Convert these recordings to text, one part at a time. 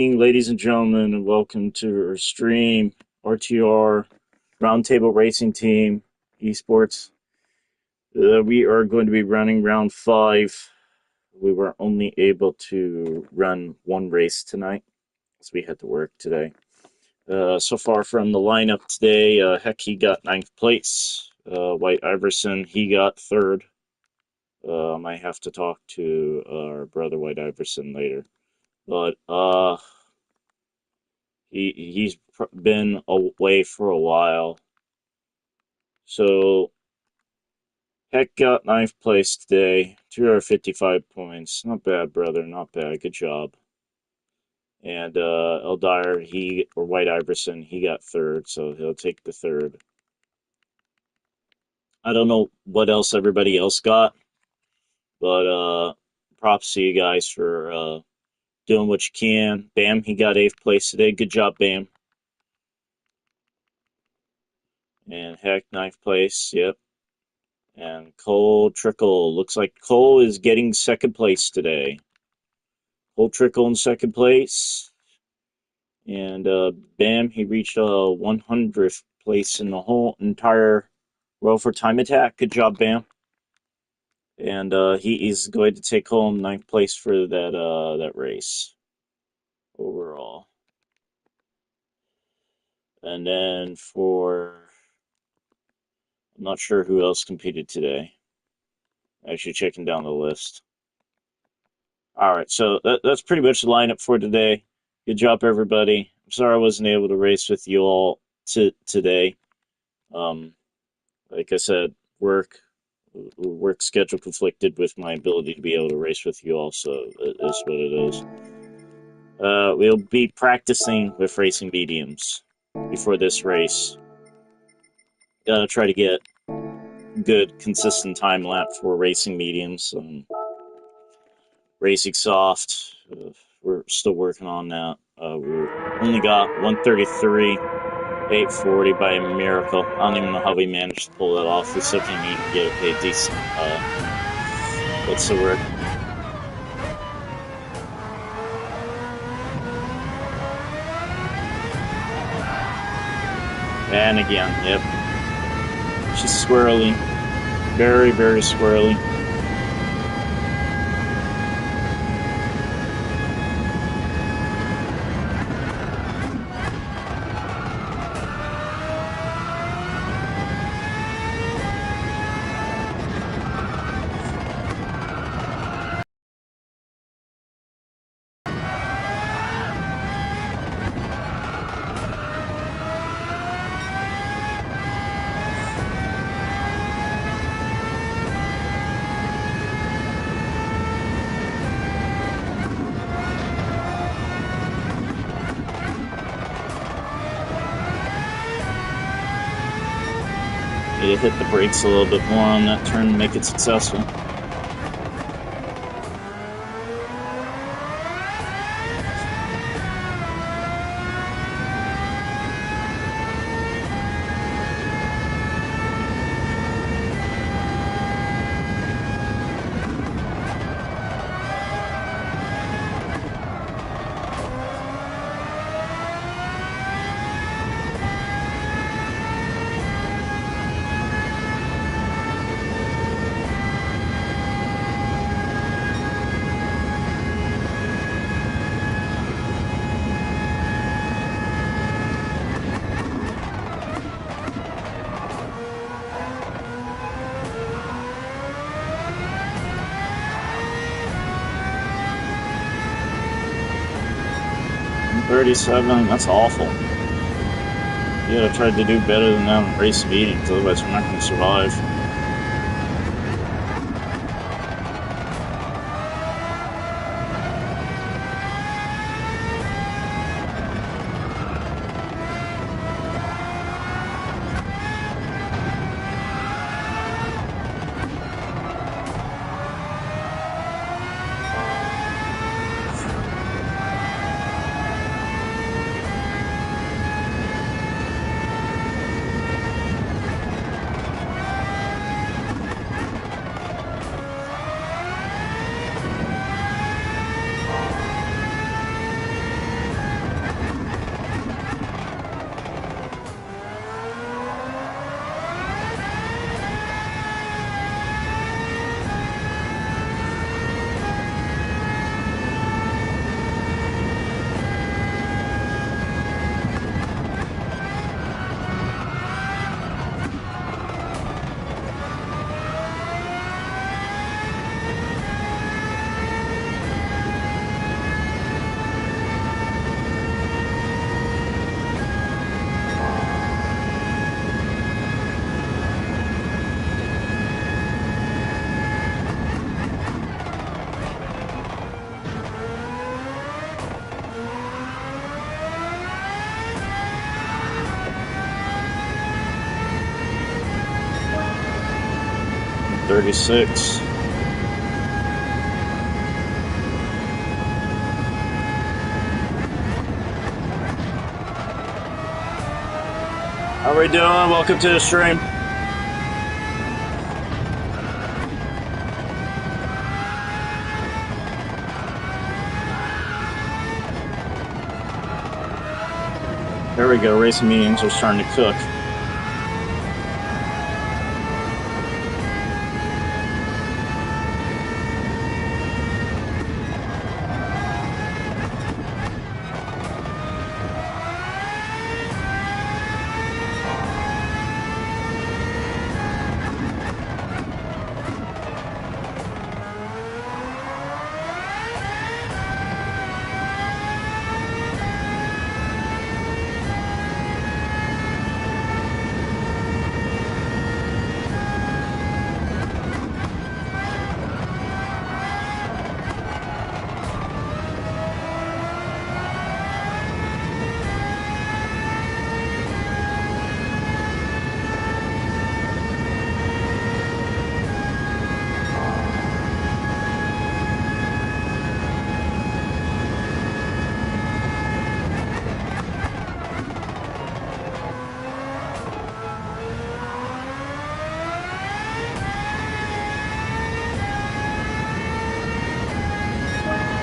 Ladies and gentlemen, and welcome to our stream, RTR, Roundtable Racing Team, Esports. We are going to be running round 5. We were only able to run one race tonight, as we had to work today. So far from the lineup today, Heck, he got 9th place. White Iverson, he got 3rd. I might have to talk to our brother White Iverson later. But, he's been away for a while. So Heck got 9th place today, 255 points. Not bad, brother. Not bad. Good job. And Eldire, or White Iverson, he got 3rd, so he'll take the 3rd. I don't know what else everybody else got, but props to you guys for doing what you can. Bam, he got 8th place today. Good job, Bam. And Heck, 9th place. Yep. And Cole Trickle. Looks like Cole is getting 2nd place today. Cole Trickle in 2nd place. And Bam, he reached 100th place in the whole entire World for Time Attack. Good job, Bam. And he is going to take home 9th place for that race overall. And then I'm not sure who else competed today. Actually checking down the list. All right, so that's pretty much the lineup for today. Good job, everybody. I'm sorry I wasn't able to race with you all today. Like I said, work schedule conflicted with my ability to be able to race with you all, so it is what it is. We'll be practicing with racing mediums before this race. Gotta try to get good, consistent time lap for racing mediums. Racing soft, we're still working on that. We only got 133, 840 by a miracle. I don't even know how we managed to pull that off. We still can't even get a decent, what's the word? And again, yep. She's swirly. Very, very swirly. Need to hit the brakes a little bit more on that turn to make it successful. $37, that's awful. You gotta try to do better than that in race meetings, otherwise we're not gonna survive. 136. How are we doing? Welcome to the stream. There we go. Racing meetings are starting to cook.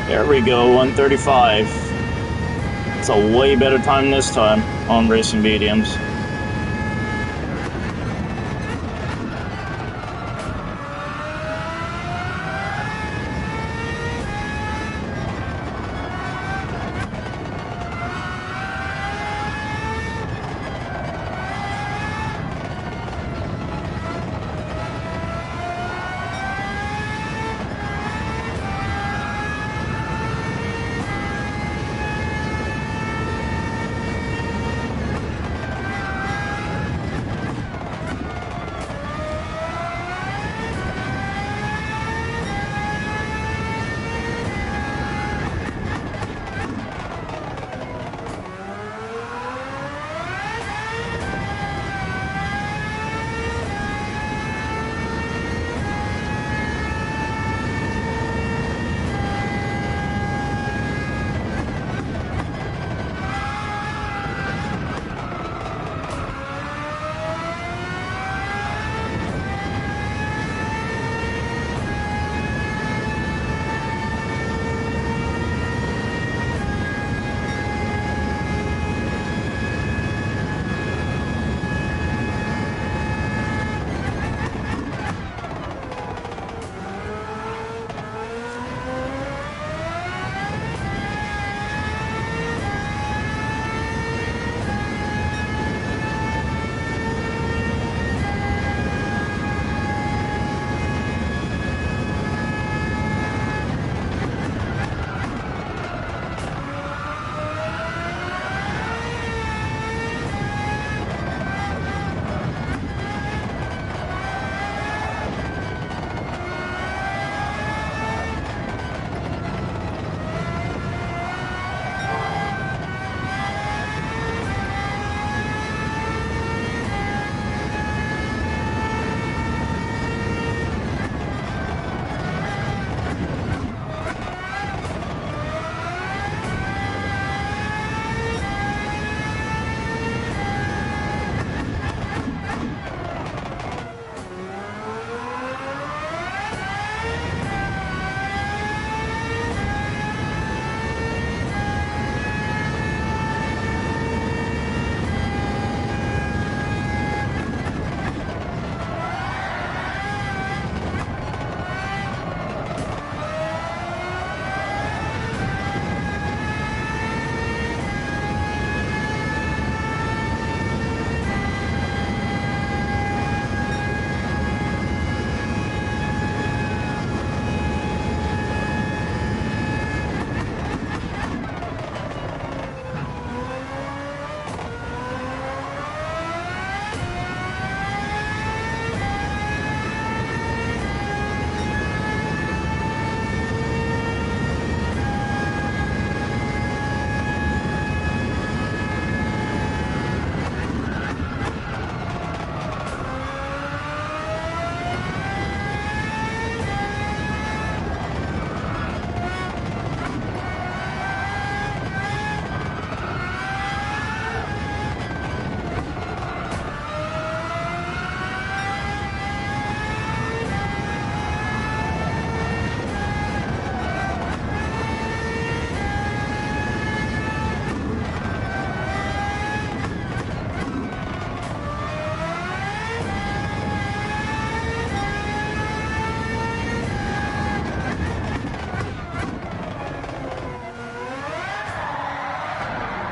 There we go, 135. It's a way better time this time on racing mediums.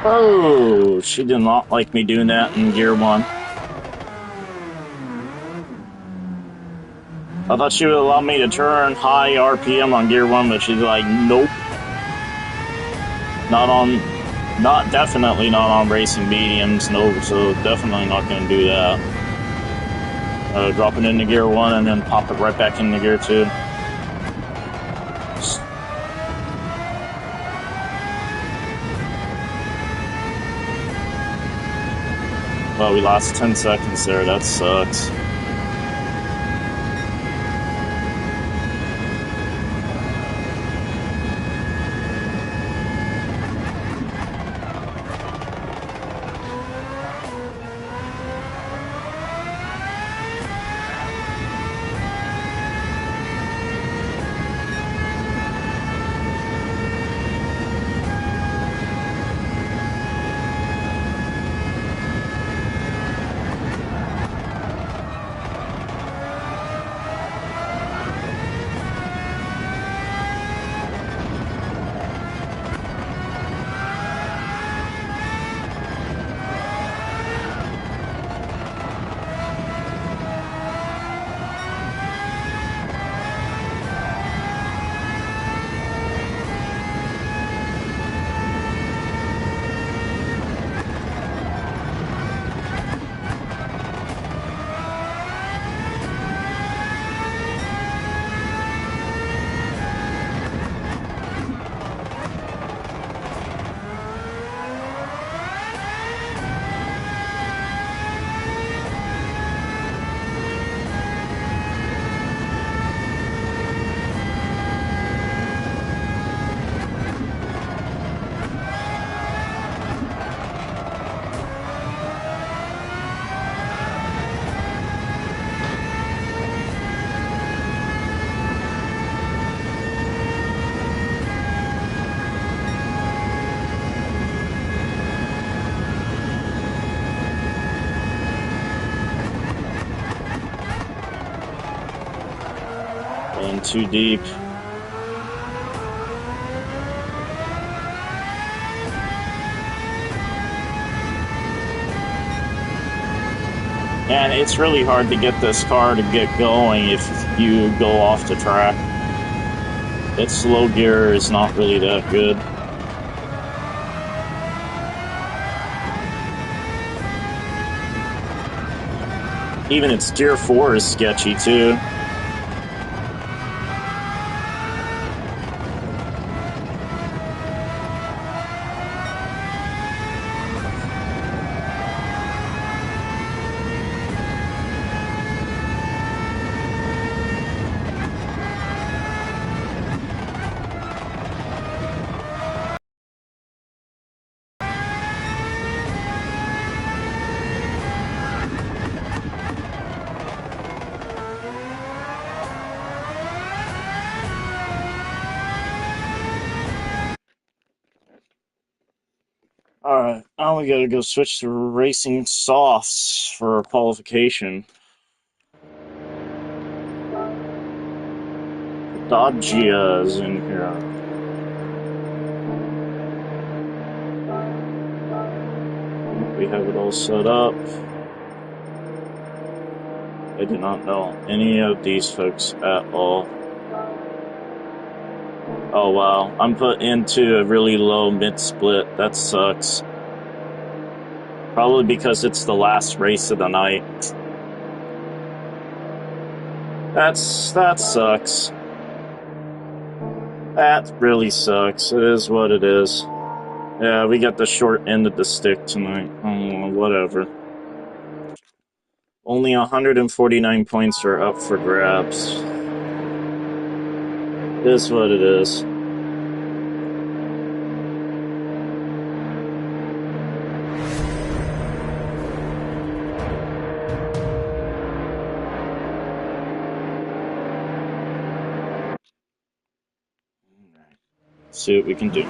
Oh, she did not like me doing that in gear one. I thought she would allow me to turn high RPM on gear one, but she's like, nope. Not on, not definitely not on racing mediums, no, so definitely not going to do that. Drop it into gear one and then pop it right back into gear two. Well, we lost 10 seconds there. That sucks. Going too deep. And it's really hard to get this car to get going if you go off the track. Its slow gear is not really that good. Even its gear 4 is sketchy too. Alright, now we gotta go switch to racing softs for qualification. Dodgia is in here. We have it all set up. I do not know any of these folks at all. Oh wow, I'm put into a really low mid-split. That sucks. Probably because it's the last race of the night. That sucks. That really sucks. It is what it is. Yeah, we got the short end of the stick tonight. Oh, whatever. Only 149 points are up for grabs. It is what it is. See what we can do.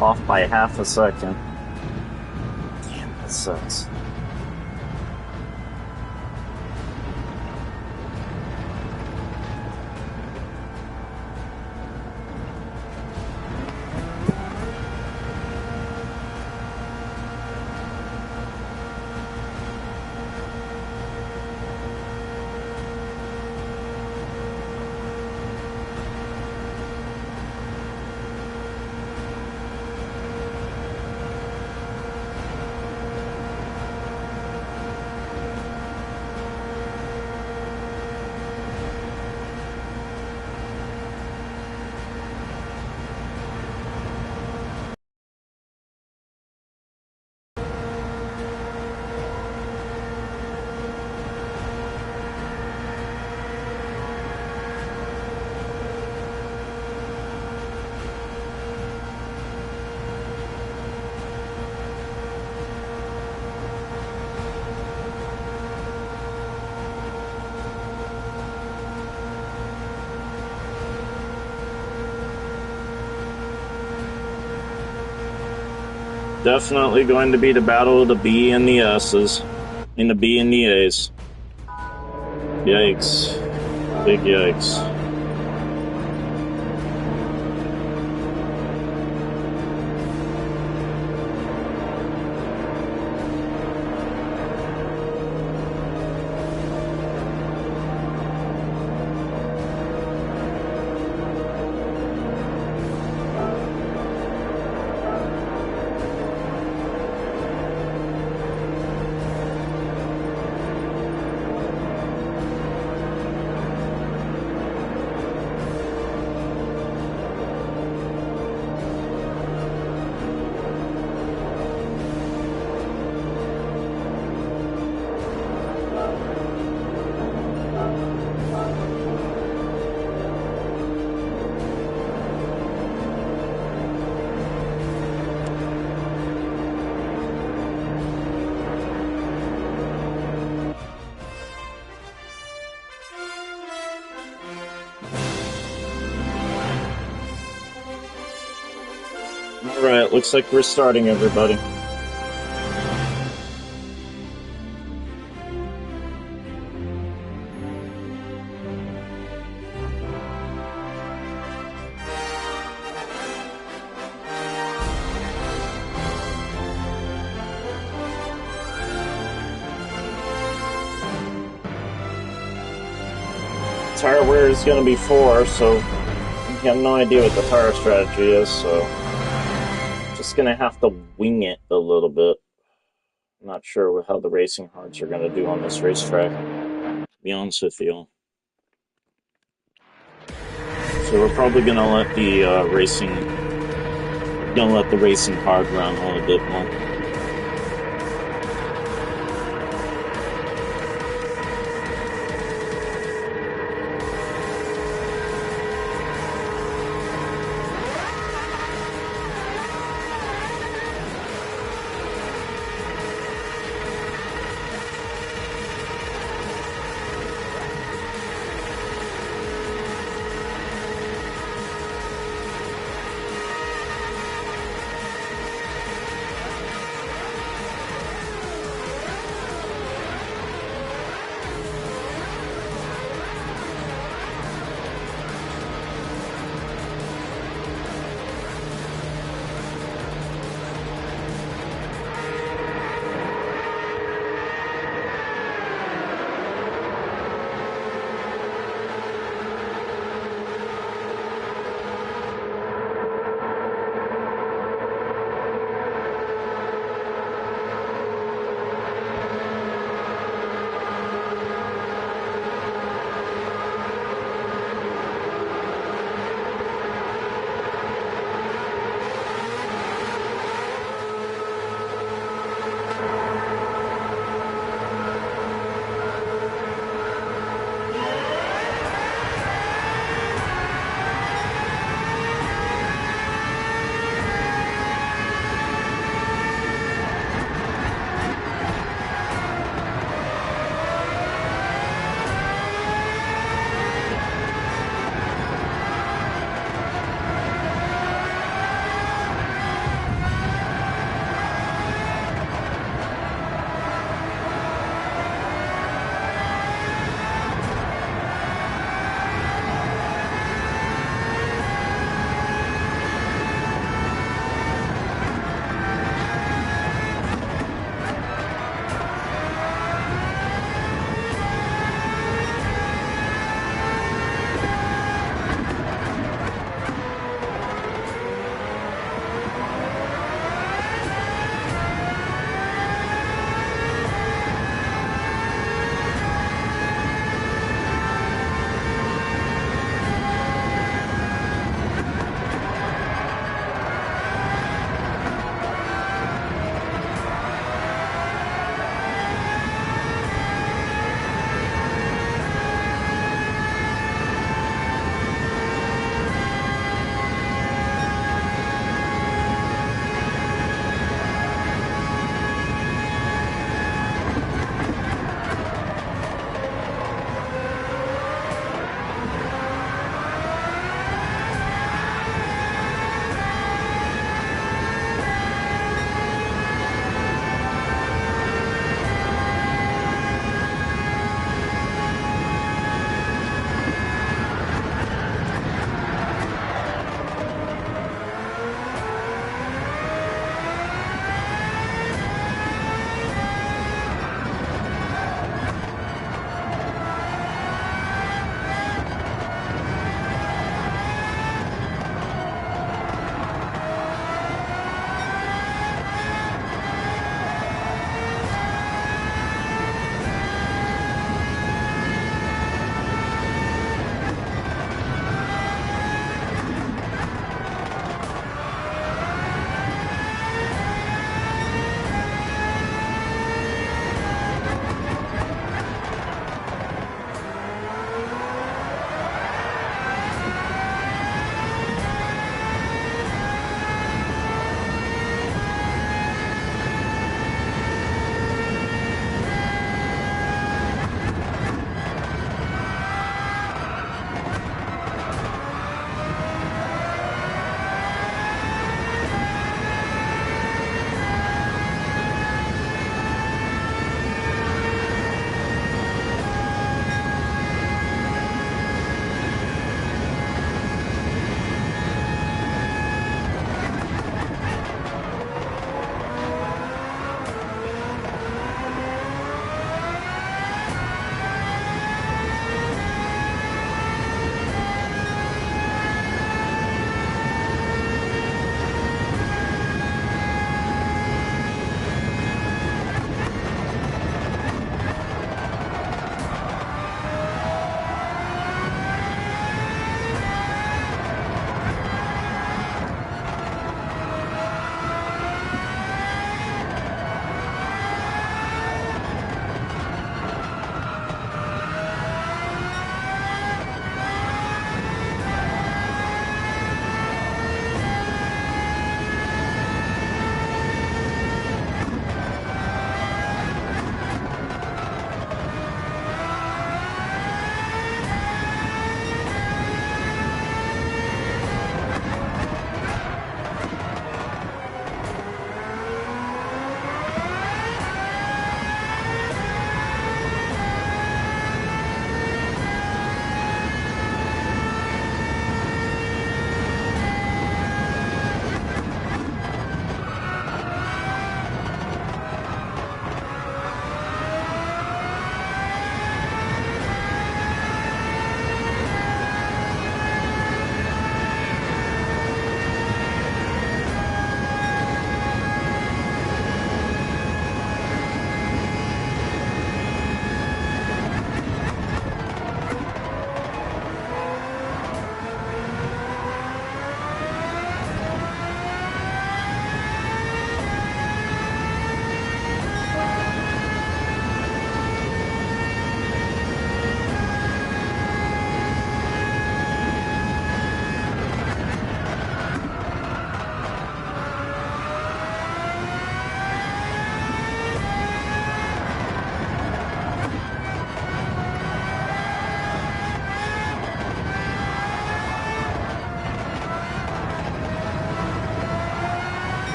Off by half a second. Damn, that sucks. Definitely going to be the battle of the B and the S's. And the B and the A's. Yikes. Big yikes. Alright, looks like we're starting, everybody. Tire wear is going to be 4, so I have no idea what the tire strategy is, so just going to have to wing it a little bit. I'm not sure how the racing hearts are going to do on this racetrack, to be honest with you. So we're probably going to let the racing card run a little bit more.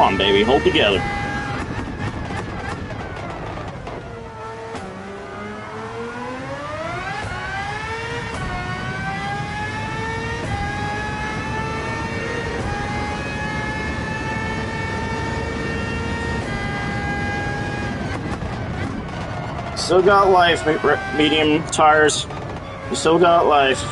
on, baby. Hold together. Still got life, medium tires. You still got life.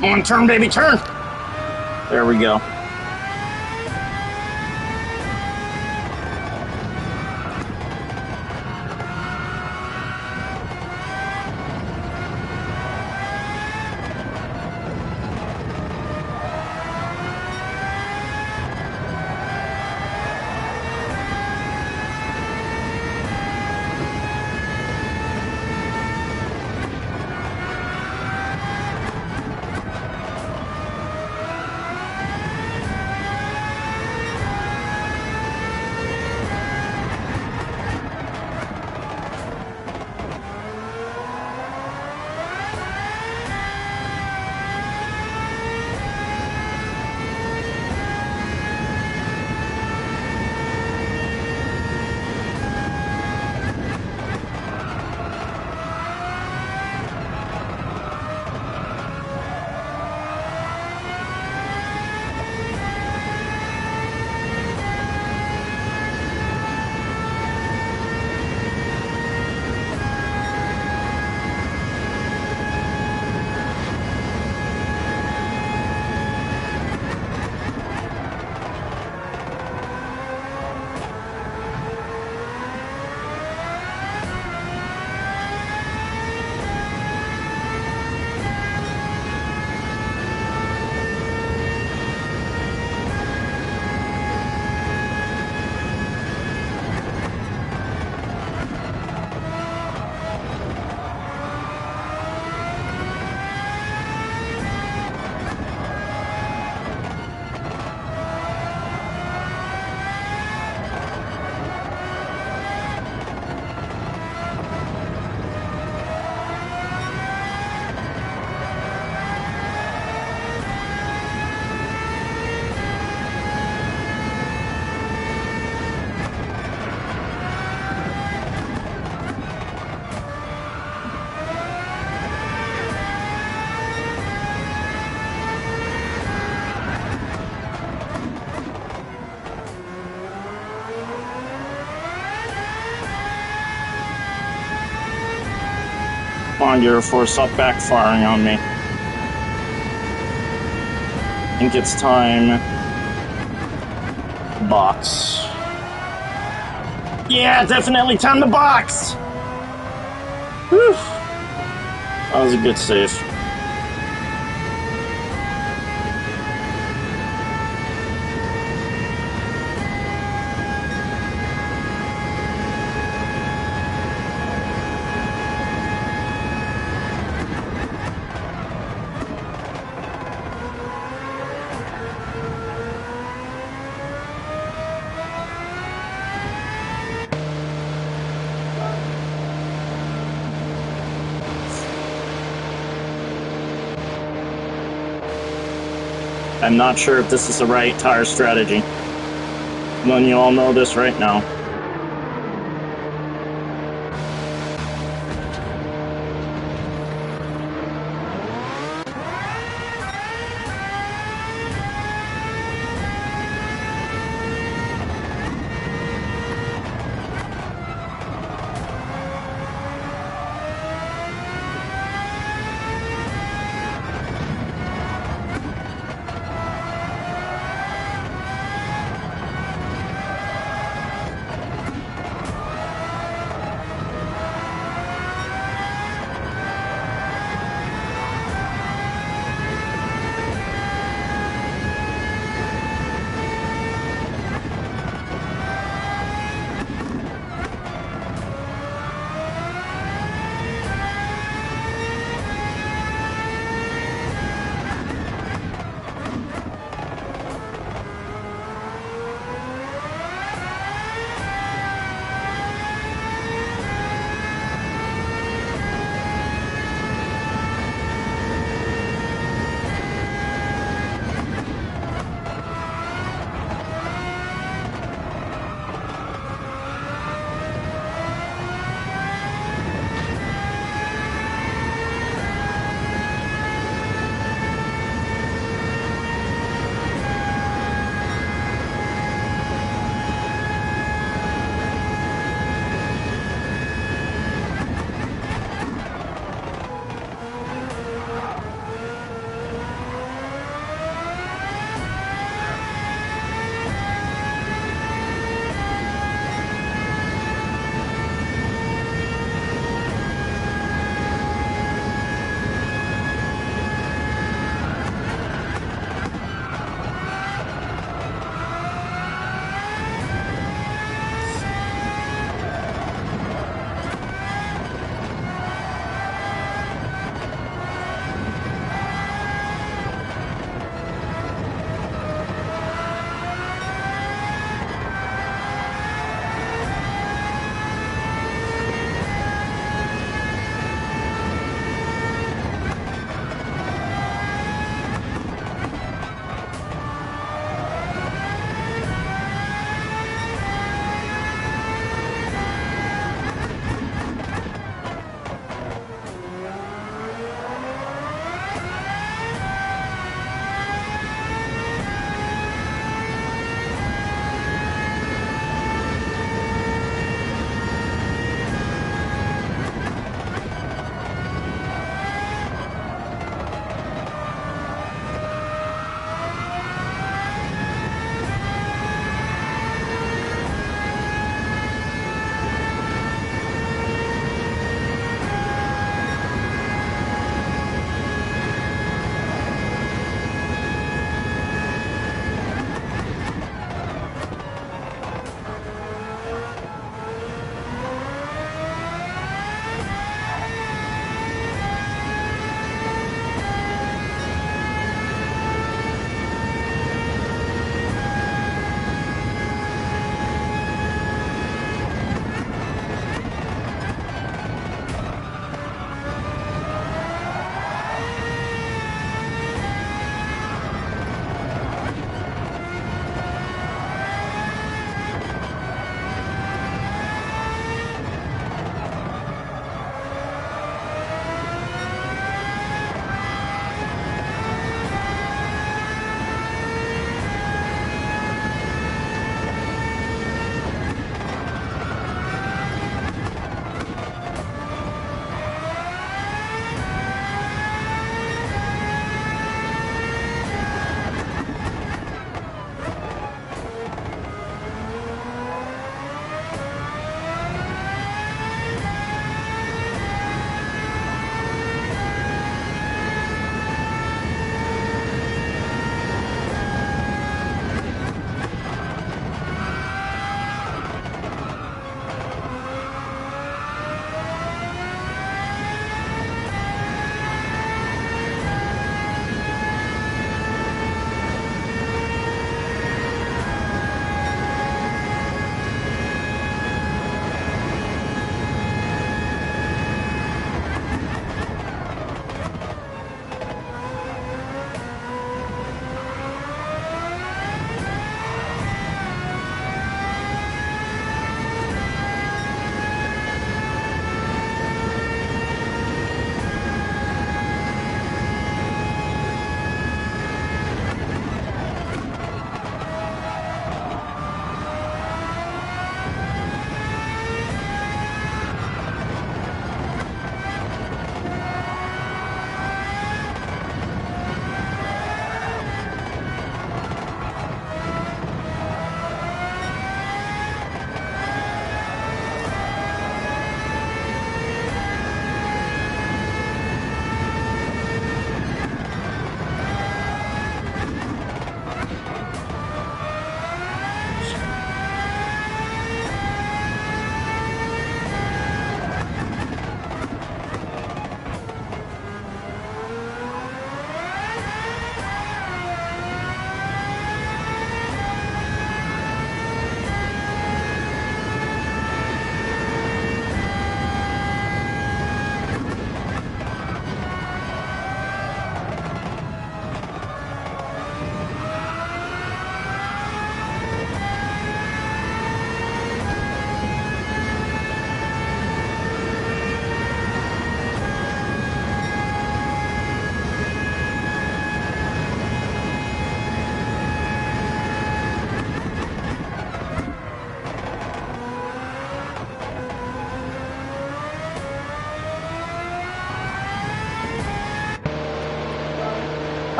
On, turn, baby, turn. There we go. Come on, Euroforce, stop backfiring on me. I think it's time. Box. Yeah, definitely time to box! Whew. That was a good save. I'm not sure if this is the right tire strategy. When you all know this right now.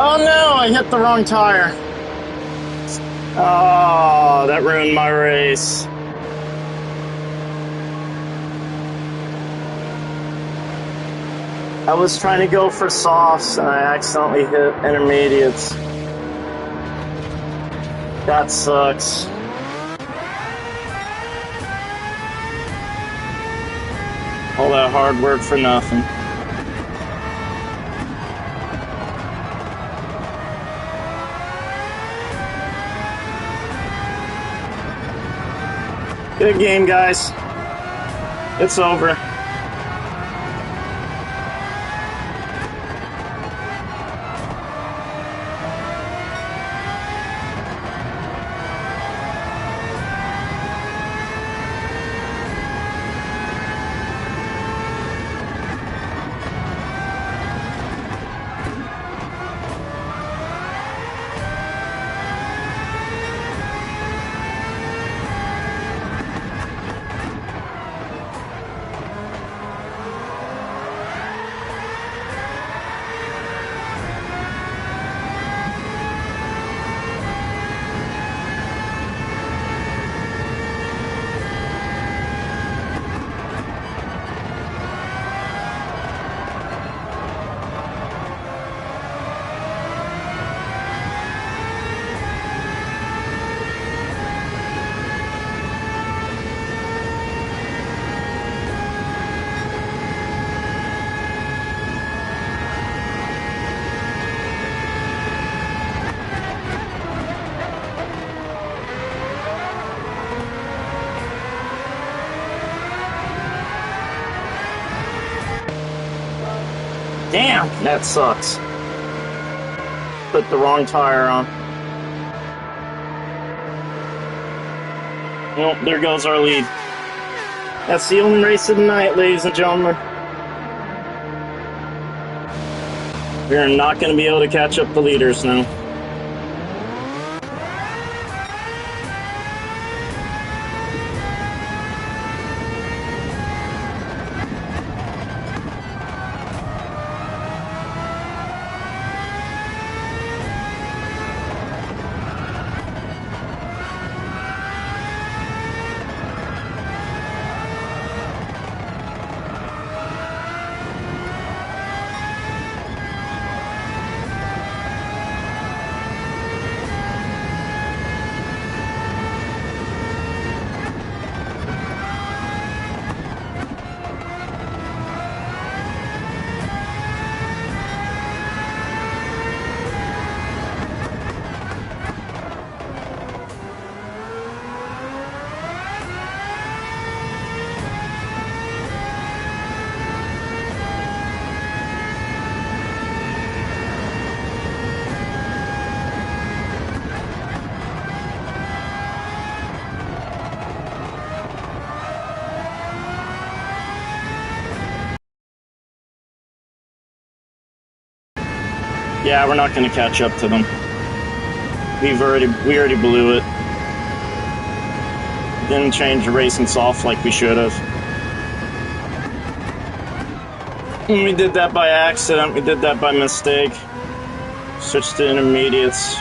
Oh no, I hit the wrong tire. Oh, that ruined my race. I was trying to go for softs and I accidentally hit intermediates. That sucks. All that hard work for nothing. Good game, guys. It's over. Damn, that sucks. Put the wrong tire on. Well, there goes our lead. That's the only race of the night, ladies and gentlemen. We're not going to be able to catch up the leaders now. Yeah, we're not going to catch up to them. We already blew it. Didn't change the racing soft like we should have. And we did that by accident. We did that by mistake. Switched to intermediates.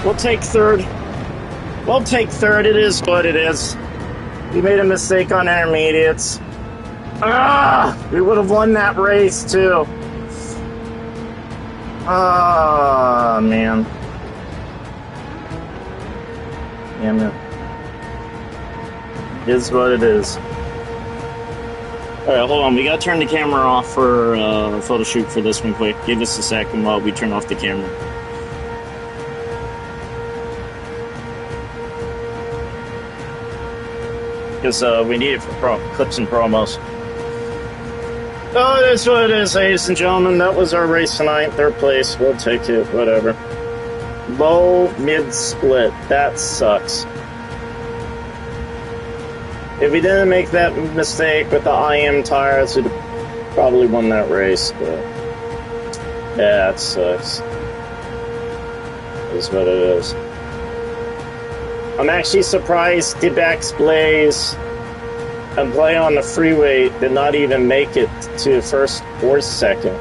We'll take third. We'll take third. It is what it is. We made a mistake on intermediates. We would have won that race too. Man. Damn it. It is what it is. Alright, hold on. We gotta turn the camera off for a photo shoot for this one quick. Give us a second while we turn off the camera. Because we need it for clips and promos. Oh, that's what it is, ladies and gentlemen. That was our race tonight. Third place. We'll take it. Whatever. Low mid split. That sucks. If we didn't make that mistake with the IM tires, we'd have probably won that race. But yeah, it sucks. Is what it is. I'm actually surprised Dibax Blaze and Play on the Freeway did not even make it to first or second.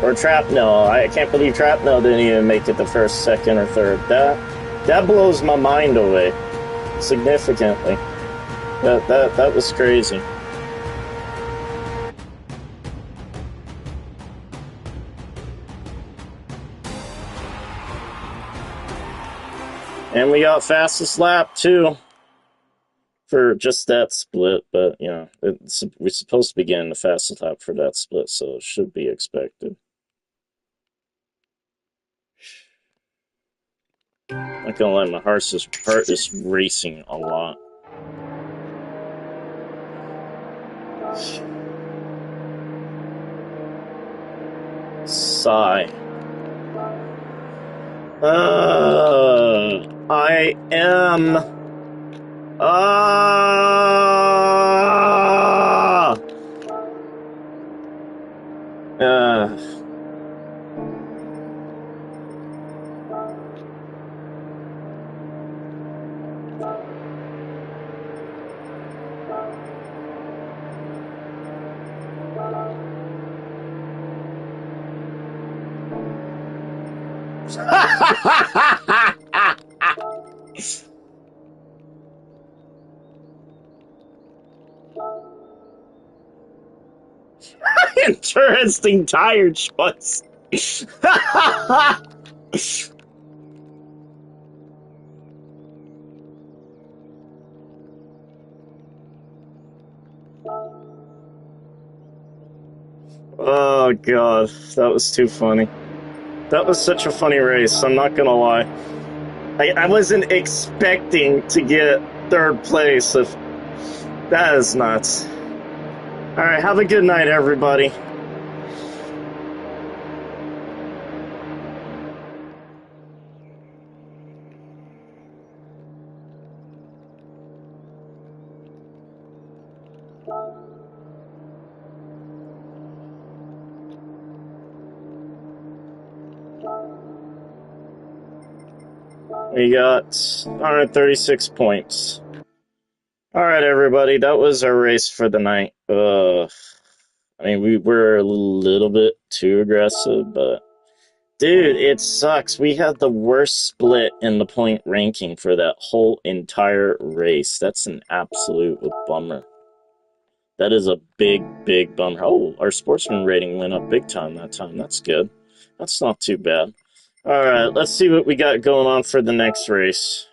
Or Trapnell. I can't believe Trapnell didn't even make it to first, second, or third. That blows my mind away significantly. That was crazy. And we got fastest lap too for just that split, but you know, we're supposed to be getting the fastest lap for that split, so it should be expected. I'm not gonna lie, my heart is racing a lot. Sigh. I am. Interesting tire choice. Oh god, that was too funny. That was such a funny race, I'm not gonna lie. I wasn't expecting to get third place. That is nuts. Alright, have a good night, everybody. We got 136 points. Alright, everybody, that was our race for the night. I mean, we were a little bit too aggressive, but dude, it sucks. We had the worst split in the point ranking for that whole entire race. That's an absolute bummer. That is a big, big bummer. Oh, our sportsman rating went up big time that time. That's good. That's not too bad. Alright, let's see what we got going on for the next race.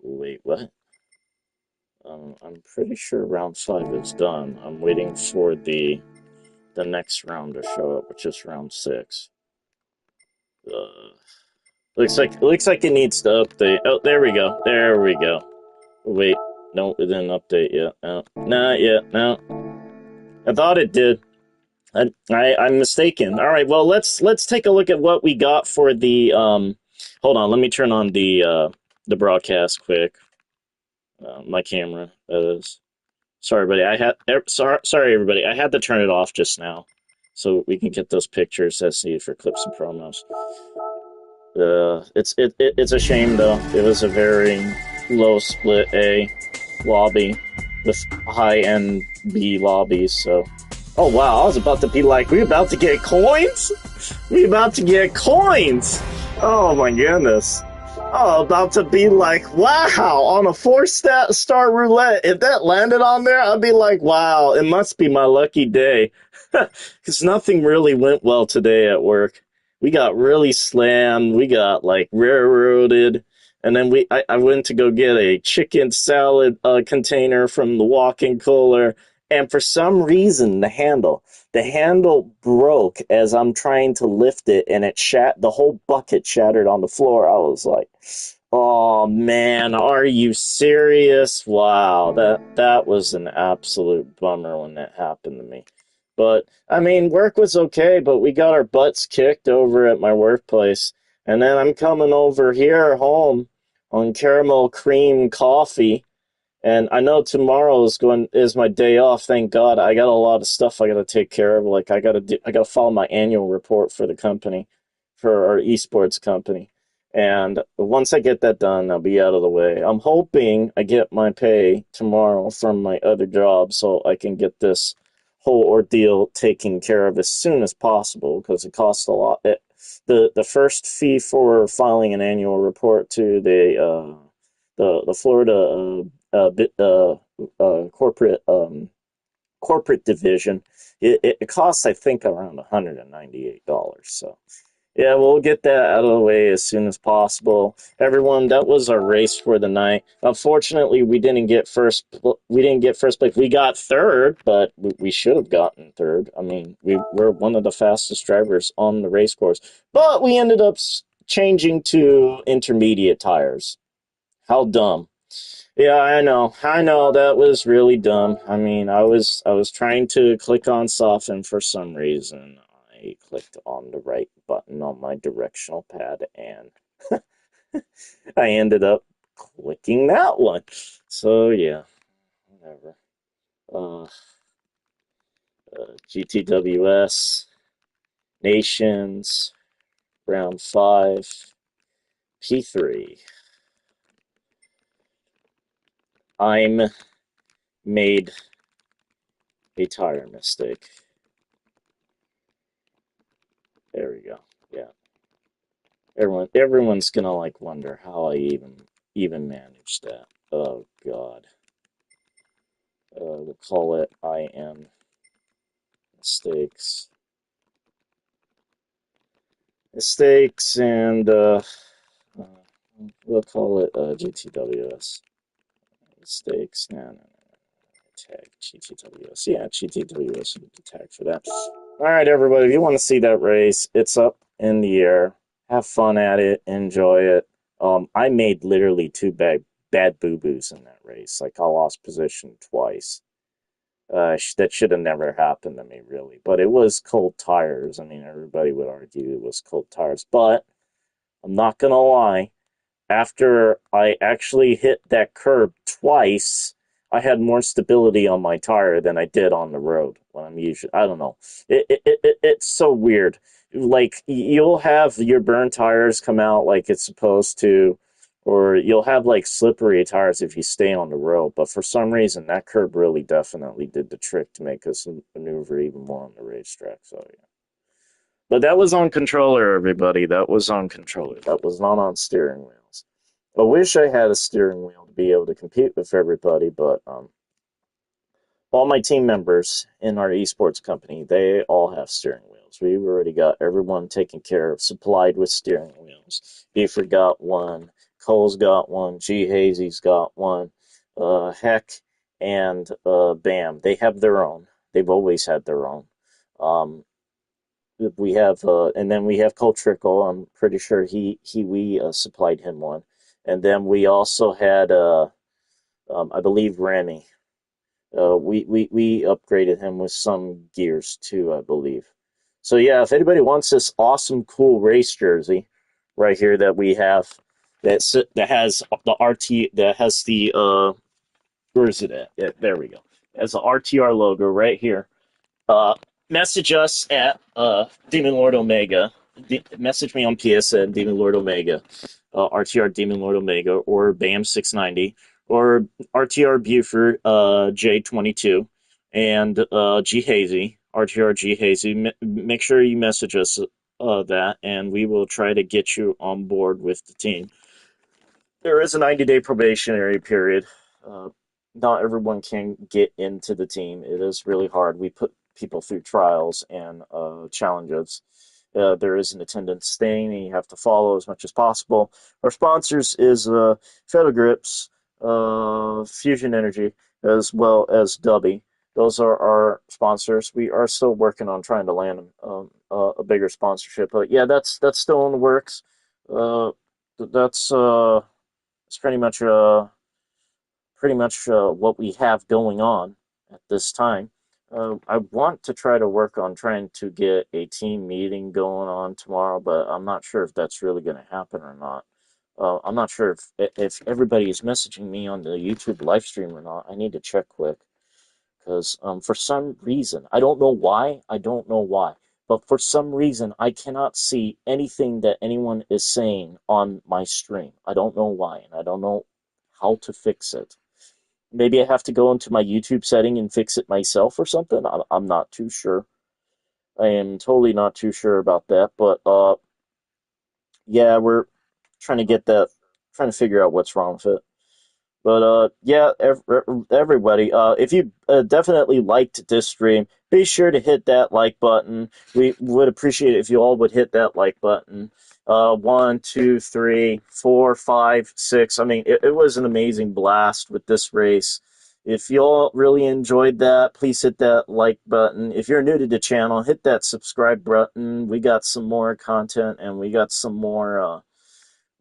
Wait, what? I'm pretty sure round 5 is done. I'm waiting for the next round to show up, which is round 6. Looks like it needs to update. Oh, there we go. There we go. Wait, no, it didn't update yet. No, not yet. No, I thought it did. I'm mistaken. All right, well let's take a look at what we got for the Hold on, let me turn on the broadcast quick. My camera, that is. Sorry, everybody. Sorry, everybody. I had to turn it off just now, so we can get those pictures as needed for clips and promos. It's a shame though. It was a very low split A lobby with high end B lobbies. So, oh wow, I was about to be like, we about to get coins. We about to get coins. Oh my goodness. Oh, about to be like, wow, on a four-star roulette. If that landed on there, I'd be like, wow, it must be my lucky day. Because nothing really went well today at work. We got really slammed. We got like railroaded. And then I went to go get a chicken salad container from the walk-in cooler. And for some reason, the handle broke as I'm trying to lift it, and the whole bucket shattered on the floor. I was like, "Oh man, are you serious?" Wow, that was an absolute bummer when that happened to me. But I mean, work was okay, but we got our butts kicked over at my workplace. And then I'm coming over here home on caramel cream coffee, and I know tomorrow is my day off. Thank God. I got a lot of stuff I got to take care of. Like I got to file my annual report for the company, for our esports company. And once I get that done, I'll be out of the way. I'm hoping I get my pay tomorrow from my other job so I can get this whole ordeal taken care of as soon as possible because it costs a lot. The first fee for filing an annual report to the Florida corporate corporate division. It costs, I think, around $198. So yeah, we'll get that out of the way as soon as possible. Everyone, that was our race for the night. Unfortunately, we didn't get first. We didn't get first place. We got third, but we should have gotten third. I mean, we were one of the fastest drivers on the race course, but we ended up changing to intermediate tires. How dumb. Yeah, I know. I know that was really dumb. I mean, I was trying to click on soften for some reason. I clicked on the right button on my directional pad and I ended up clicking that one. So yeah, whatever. Uh, GTWS Nations round 5 P3. I'm made a tire mistake. There we go. Yeah. Everyone's gonna like wonder how I even managed that. Oh God. We'll call it IM mistakes. Mistakes and uh, we'll call it GTWS. Mistakes. No. Tag GTWS. Yeah, GTWS would be tagged for that. Alright, everybody, if you want to see that race, it's up in the air. Have fun at it, enjoy it. I made literally two bad boo-boos in that race. Like I lost position twice. That should have never happened to me, really. But it was cold tires. I mean, everybody would argue it was cold tires. But I'm not gonna lie, after I actually hit that curb twice, I had more stability on my tire than I did on the road when I'm usually. I don't know. It's so weird. Like you'll have your burn tires come out like it's supposed to, or you'll have like slippery tires if you stay on the road. But for some reason, that curb really definitely did the trick to make us maneuver even more on the racetrack. So yeah. But that was on controller, everybody. That was on controller. That was not on steering wheels. I wish I had a steering wheel to be able to compete with everybody, but all my team members in our esports company, they all have steering wheels. We've already got everyone taken care of, supplied with steering wheels. Beaver got one, Cole's got one, G Hazy's got one, Heck and Bam. They have their own. They've always had their own. Um, we have and then we have Cole Trickle. I'm pretty sure we supplied him one, and then we also had I believe Remy. We upgraded him with some gears too, I believe. So yeah, if anybody wants this awesome cool race jersey right here that we have, that has the RT, that has the where is it at? Yeah, there we go. It has the RTR logo right here. Uh, Message us at Demon Lord Omega. Message me on PSN, Demon Lord Omega, RTR Demon Lord Omega, or BAM690, or RTR Buford J22, and G Hazy, RTR G Hazy. Make sure you message us that, and we will try to get you on board with the team. There is a 90-day probationary period. Uh, Not everyone can get into the team. It is really hard. We put people through trials and challenges. There is an attendance thing, and you have to follow as much as possible. Our sponsors is Photo Grips, Fusion Energy, as well as Dubby. Those are our sponsors. We are still working on trying to land a bigger sponsorship, but yeah, that's still in the works. Uh, that's it's pretty much what we have going on at this time. I want to try to work on trying to get a team meeting going on tomorrow, but I'm not sure if that's really going to happen or not. I'm not sure if everybody is messaging me on the YouTube live stream or not. I need to check quick because for some reason, I don't know why, but for some reason, I cannot see anything that anyone is saying on my stream. I don't know why, and I don't know how to fix it. Maybe I have to go into my YouTube setting and fix it myself or something. I'm not too sure. I am totally not too sure about that, but yeah, we're trying to get that, trying to figure out what's wrong with it. But yeah, everybody, if you definitely liked this stream, be sure to hit that like button. We would appreciate it if you all would hit that like button. 1, 2, 3, 4, 5, 6. I mean, it was an amazing blast with this race. If you all really enjoyed that, please hit that like button. If you're new to the channel, hit that subscribe button. We got some more content, and we got some more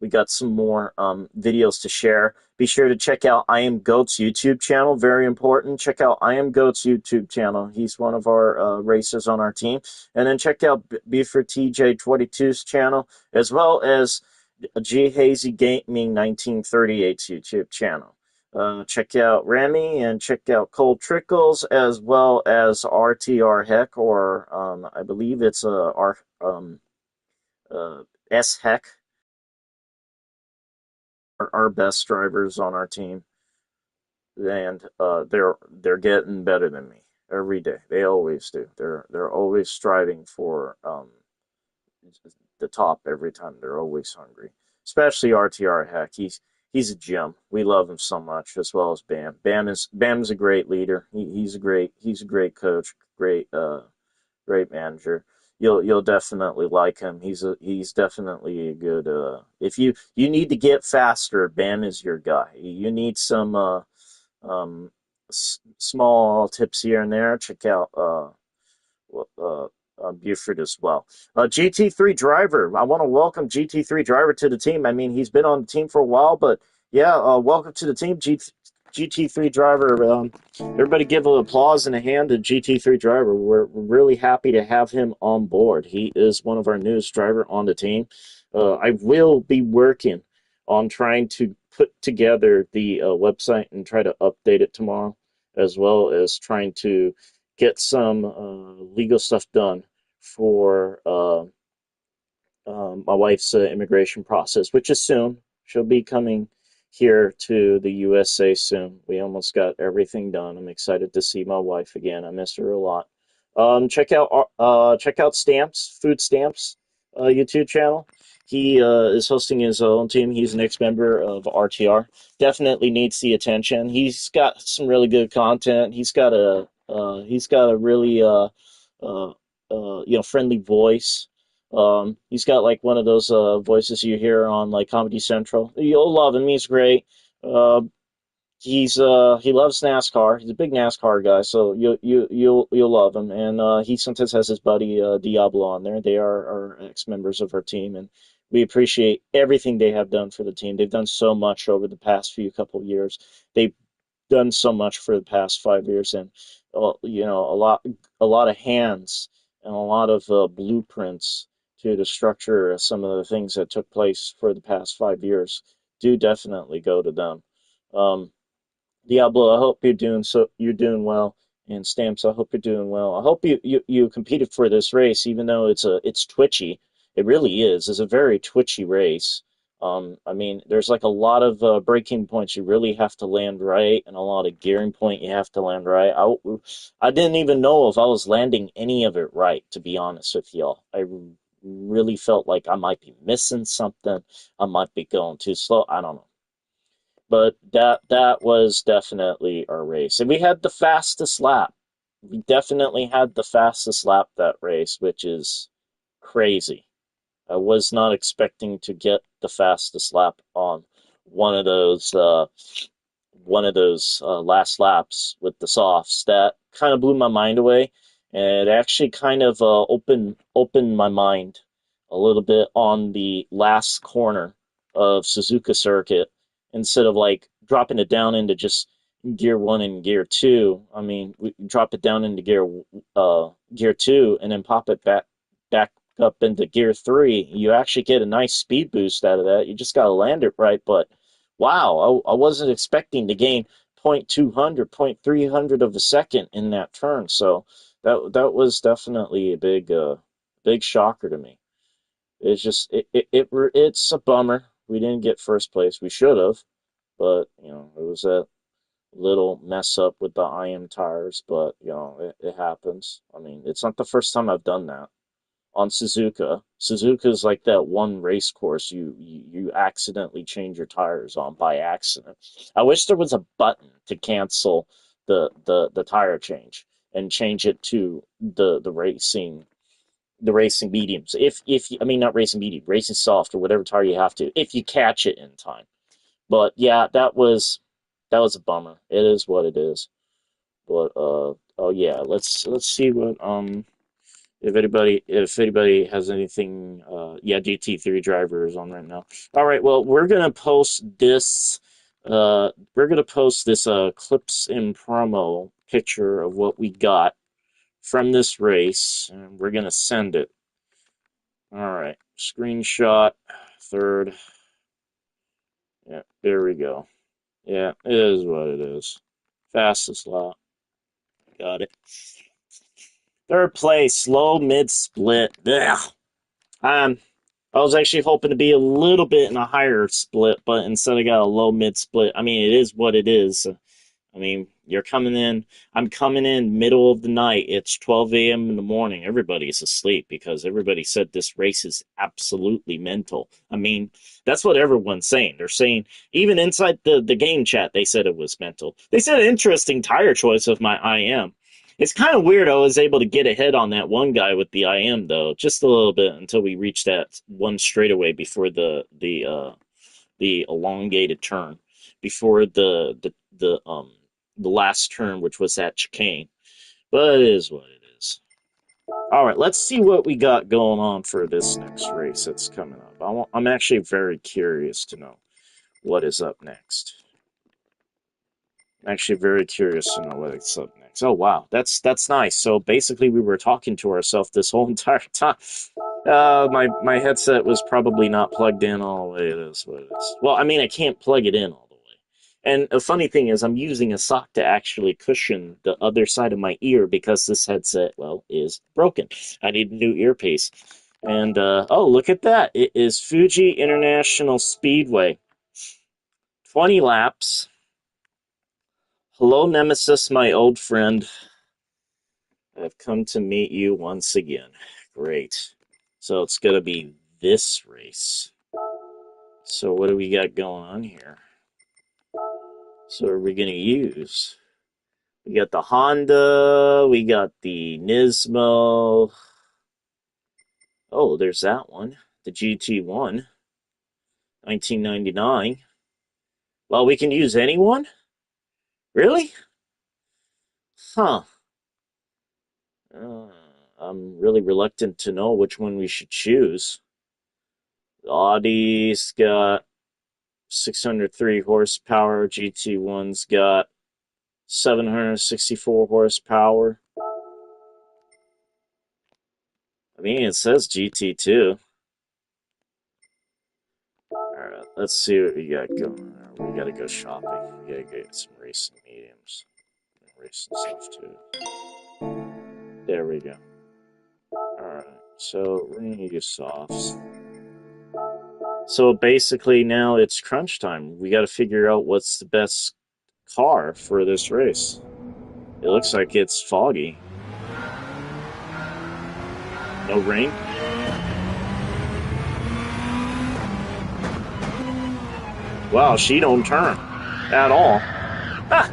videos to share. Be sure to check out I Am Goat's YouTube channel. Very important. Check out I Am Goat's YouTube channel. He's one of our racers on our team. And then check out Buford TJ22's channel, as well as G Hazy Gaming 1938's YouTube channel. Check out Remy and check out Cold Trickles, as well as RTR Heck, or I believe it's S Heck, our best drivers on our team, and they're getting better than me every day. They always do. They're always striving for the top every time. They're always hungry. Especially RTR Heck. He's a gem. We love him so much, as well as Bam. Bam's a great leader. He's a great coach. Great manager. You'll definitely like him. He's definitely a good. If you need to get faster, Bam is your guy. You need some small tips here and there. Check out Buford as well. GT3 driver. I want to welcome GT3 driver to the team. I mean, he's been on the team for a while, but yeah, welcome to the team, GT3 driver. Everybody give an applause and a hand to GT3 driver. We're really happy to have him on board. He is one of our newest driver on the team. I will be working on trying to put together the website and try to update it tomorrow, as well as trying to get some legal stuff done for my wife's immigration process, which is soon. She'll be coming here to the USA soon. We almost got everything done. I'm excited to see my wife again. I miss her a lot. Check out Stamps, Food Stamps, YouTube channel. He is hosting his own team. He's an ex-member of RTR. Definitely needs the attention. He's got some really good content. He's got a really friendly voice. He's got like one of those voices you hear on like Comedy Central. You'll love him. He's great. Uh, he loves NASCAR. He's a big NASCAR guy, so you'll love him. And he sometimes has his buddy Diablo on there. They are our ex-members of our team, and we appreciate everything they have done for the team. They've done so much over the past few couple of years. They've done so much for the past 5 years, and a lot of hands and a lot of blueprints to the structure of some of the things that took place for the past 5 years do definitely go to them. Um, Diablo, I hope you're doing well. And Stamps, I hope you're doing well. I hope you competed for this race, even though it's twitchy. It really is. It's a very twitchy race. I mean, there's like a lot of braking points you really have to land right, and a lot of gearing point you have to land right. I didn't even know if I was landing any of it right, to be honest with y'all. I really felt like I might be missing something. I might be going too slow. I don't know. But that was definitely our race. And we had the fastest lap. We definitely had the fastest lap that race, which is crazy. I was not expecting to get the fastest lap on one of those uh, last laps with the softs. That kind of blew my mind away, and it actually kind of opened my mind a little bit on the last corner of Suzuka Circuit instead of like dropping it down into just gear one and gear two. I mean, we drop it down into gear two and then pop it back up into gear three. You actually get a nice speed boost out of that. You just got to land it right, but wow, I wasn't expecting to gain point 200, point 300 of a second in that turn. So that was definitely a big shocker to me. It's just it's a bummer. We didn't get first place. We should have, but it was a little mess up with the IM tires. But it happens. I mean, it's not the first time I've done that on Suzuka. Suzuka is like that one race course you accidentally change your tires on by accident. I wish there was a button to cancel the tire change and change it to the racing mediums. If I mean not racing medium, racing soft or whatever tire you have to, if you catch it in time. But yeah, that was a bummer. It is what it is. But oh yeah, let's see what if anybody has anything, yeah, GT3 driver is on right now. All right, well, we're gonna post this clips in promo picture of what we got from this race, and we're gonna send it. All right, screenshot, third. Yeah, there we go. Yeah, it is what it is. Fastest lap. Got it. Third place, low mid split. Ugh. Um, I was actually hoping to be a little bit in a higher split, but instead I got a low mid split. I mean, it is what it is. I mean, you're coming in, I'm coming in middle of the night. It's 12 a.m. in the morning. Everybody's asleep because everybody said this race is absolutely mental. I mean, that's what everyone's saying. They're saying, even inside the game chat, they said it was mental. They said interesting tire choice of my IM. It's kind of weird I was able to get ahead on that one guy with the IM, though, just a little bit until we reached that one straightaway before the elongated turn, before the last turn, which was that chicane. But it is what it is. All right, let's see what we got going on for this next race that's coming up. I'm actually very curious to know what is up next. I'm actually very curious to know what's up next. Oh wow, that's nice. So basically, we were talking to ourselves this whole entire time. My headset was probably not plugged in all the way. It is what it is. Well, I mean, I can't plug it in all the way. And a funny thing is, I'm using a sock to actually cushion the other side of my ear because this headset, well, is broken. I need a new earpiece. And oh, look at that! It is Fuji International Speedway. 20 laps. Hello, Nemesis, my old friend. I've come to meet you once again. Great. So it's going to be this race. So what do we got going on here? So what are we going to use? We got the Honda. We got the Nismo. Oh, there's that one. The GT1. 1999. Well, we can use anyone? Really? Huh. Uh, I'm really reluctant to know which one we should choose. The Audi's got 603 horsepower. GT1's got 764 horsepower. I mean, it says GT2. Alright, let's see what we got going on. We gotta go shopping. We gotta get some racing mediums. Racing stuff too. There we go. Alright, so we're gonna use softs. So basically now it's crunch time. We gotta figure out what's the best car for this race. It looks like it's foggy. No rain? Wow, she don't turn at all. Ah.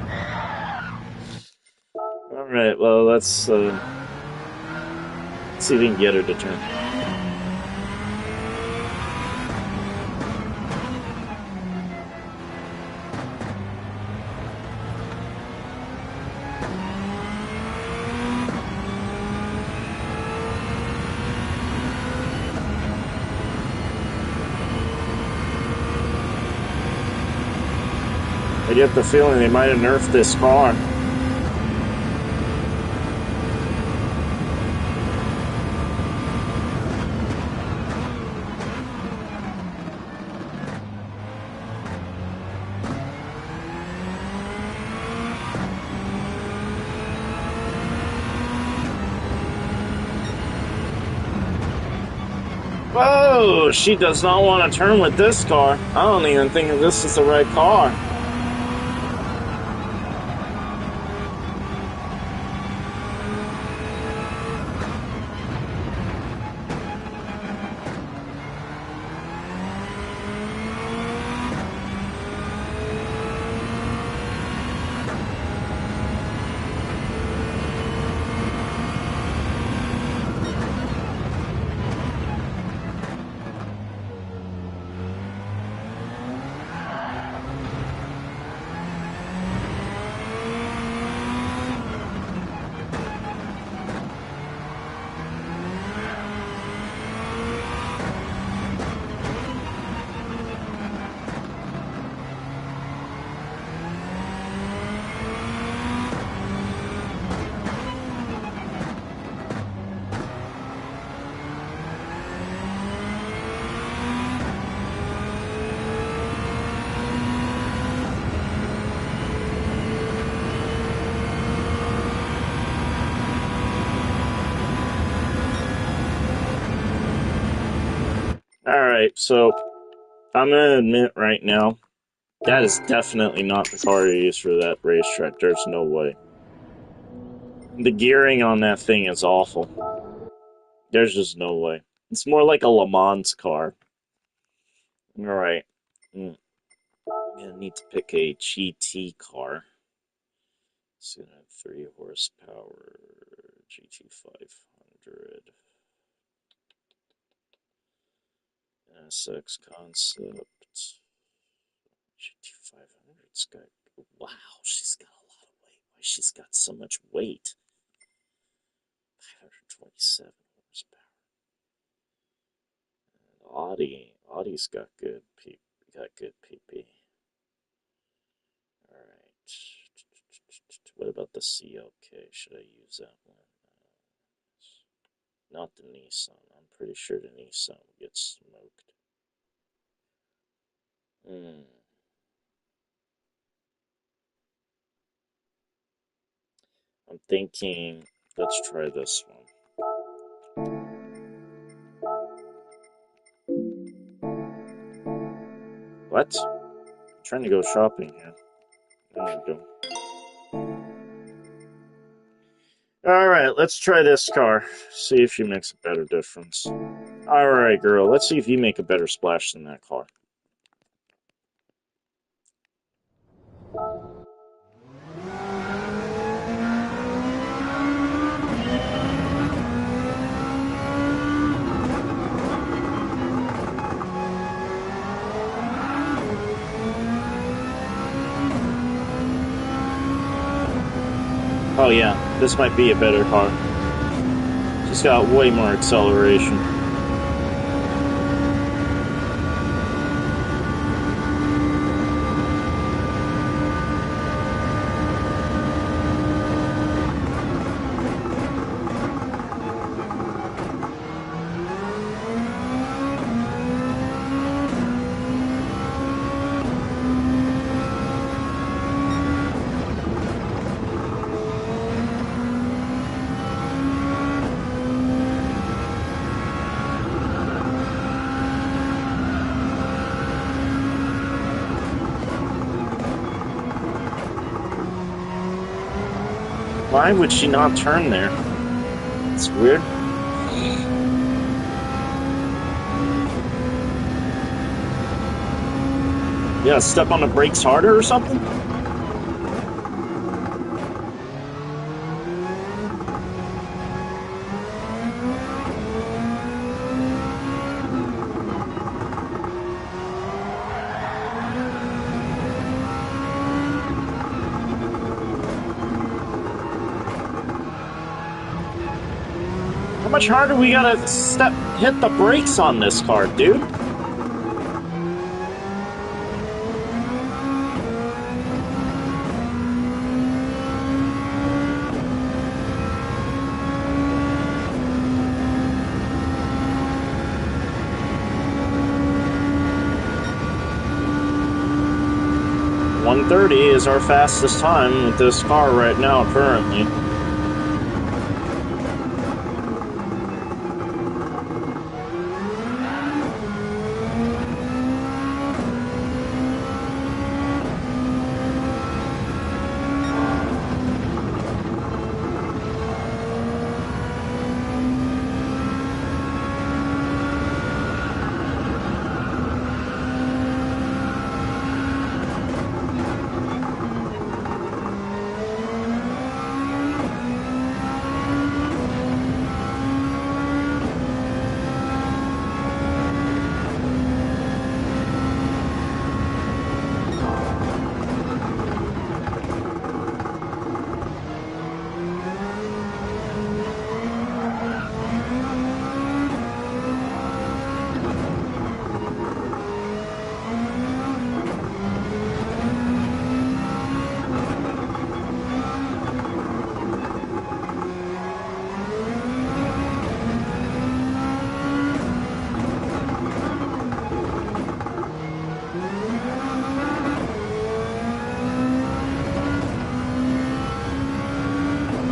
All right, well, let's see if we can get her to turn. I get the feeling they might have nerfed this car. Whoa, she does not want to turn with this car. I don't even think this is the right car. Alright, so I'm going to admit right now, that is definitely not the car to use for that racetrack. There's no way. The gearing on that thing is awful. There's just no way. It's more like a Le Mans car. Alright. I'm going to need to pick a GT car. It's going to have 3 horsepower, GT500. SX Concept. GT500's got... Wow, she's got a lot of weight. Why she's got so much weight? 527 horsepower. And Audi's got good PP. Alright. What about the CLK? Should I use that one? Not the Nissan. I'm pretty sure the Nissan will get smoked. I'm thinking, let's try this one. What? I'm trying to go shopping here. There we go. Alright, let's try this car. See if she makes a better difference. Alright, girl, let's see if you make a better splash than that car. Oh yeah, this might be a better car. She's got way more acceleration. Why would she not turn there? It's weird. Yeah, step on the brakes harder or something? How much harder we gotta hit the brakes on this car, dude? .130 is our fastest time with this car right now, currently.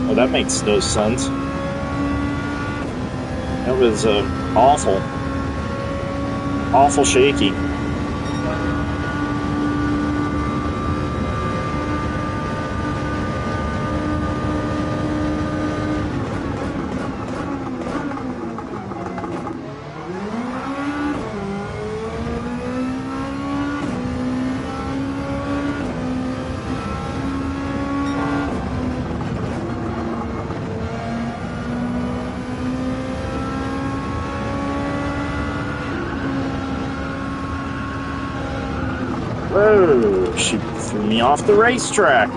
Oh, that makes no sense. That was awful. Awful shaky. Whoa, she threw me off the racetrack.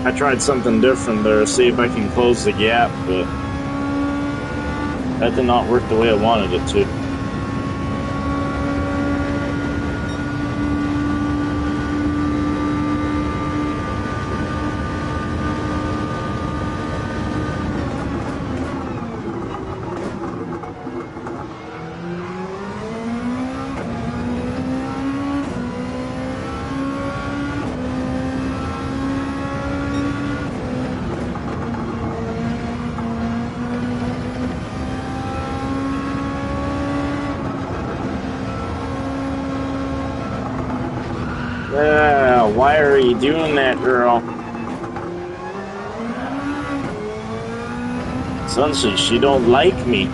I tried something different there, see if I can close the gap, but that did not work the way I wanted it to. Yeah, why are you doing that, girl? Son says she don't like me.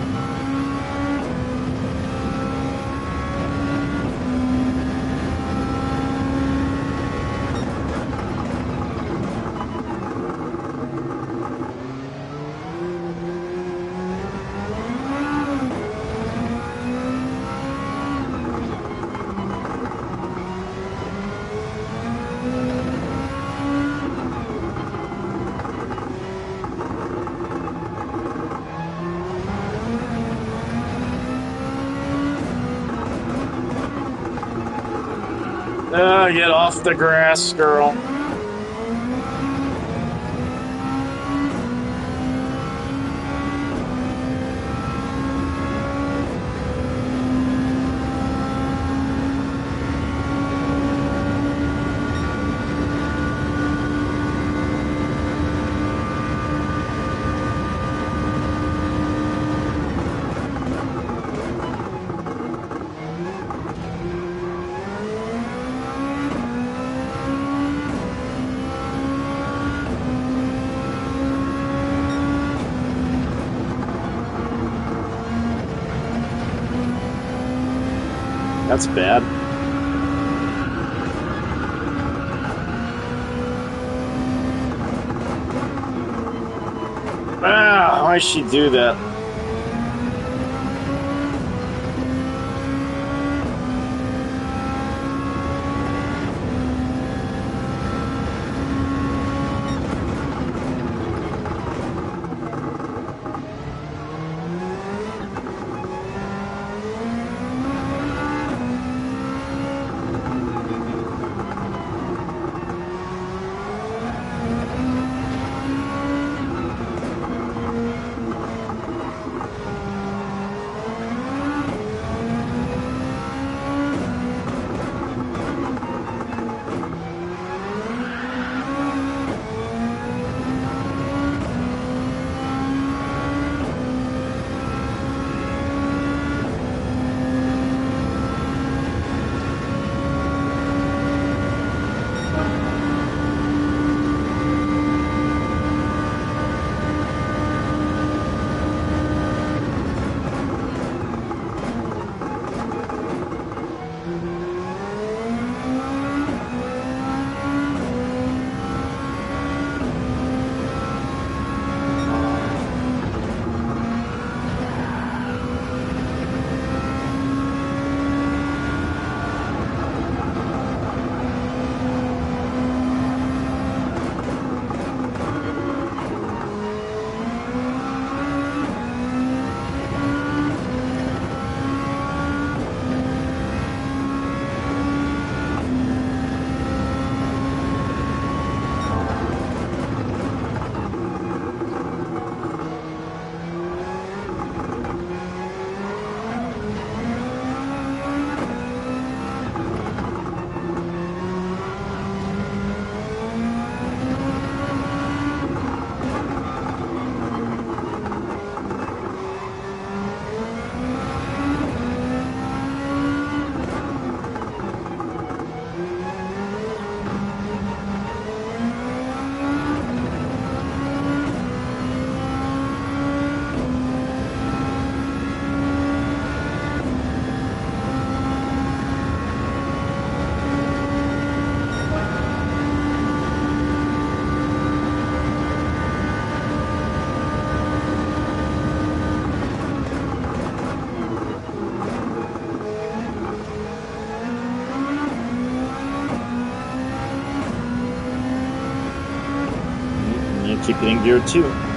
Get off the grass, girl. That's bad. Why'd she do that? Keep it in gear 2.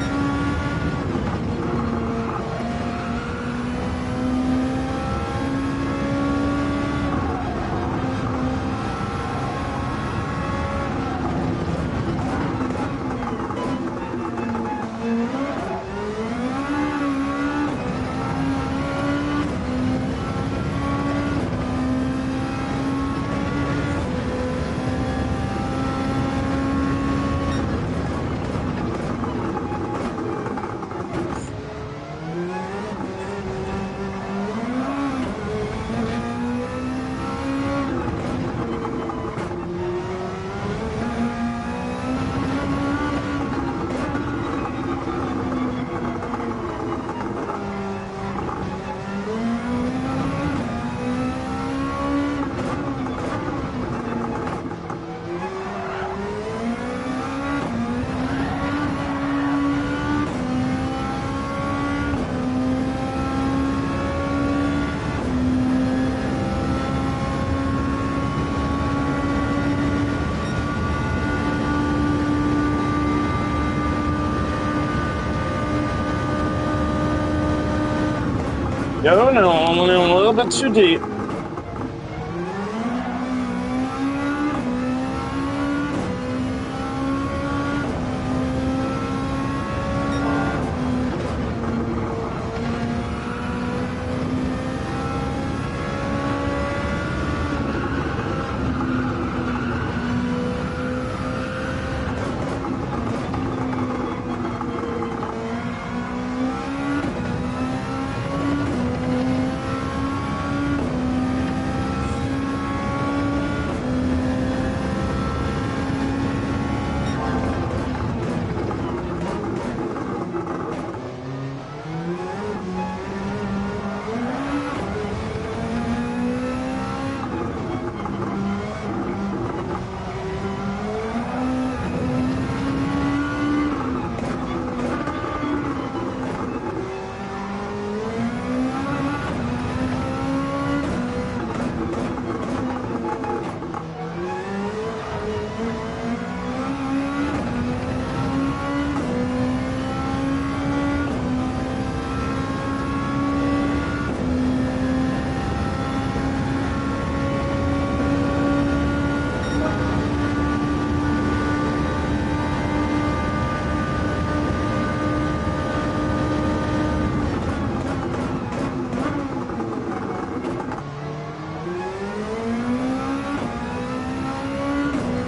No, I'm a little bit too deep.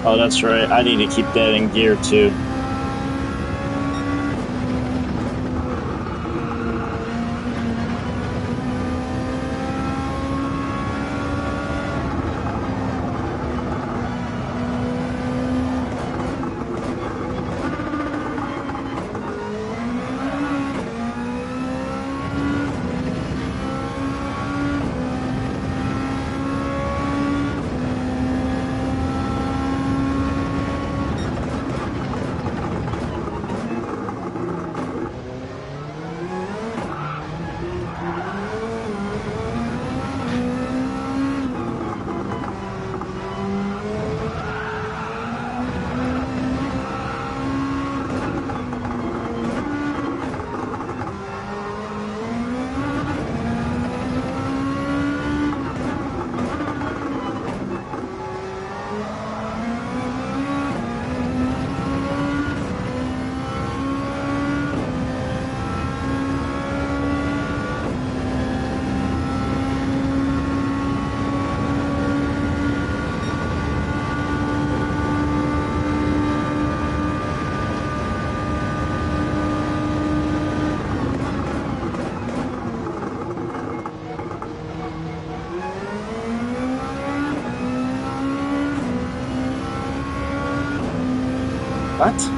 Oh, that's right. I need to keep that in gear too. What?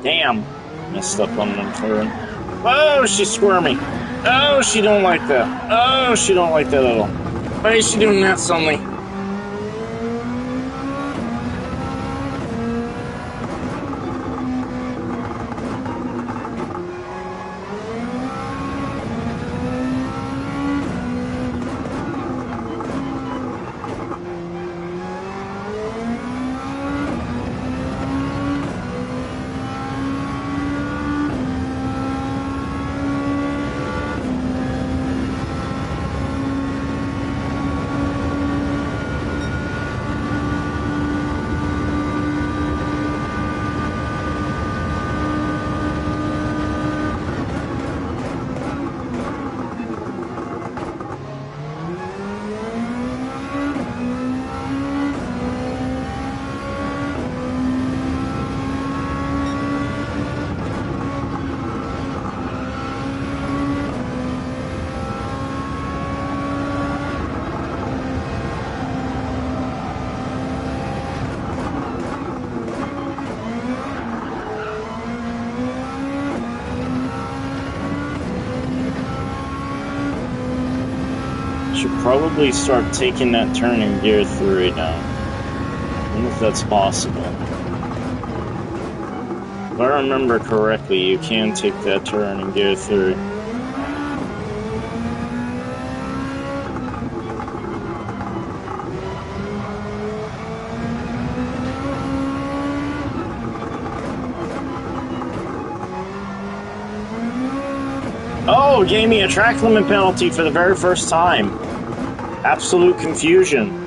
Damn. Messed up on the turn. Oh, she's squirmy. Oh, she don't like that. Oh, she don't like that at all. Why is she doing that suddenly? Should probably start taking that turn in gear 3 now. I wonder if that's possible. If I remember correctly, you can take that turn in gear 3. Oh, gave me a track limit penalty for the very first time. Absolute confusion.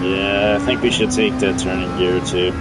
Yeah, I think we should take that turning gear too.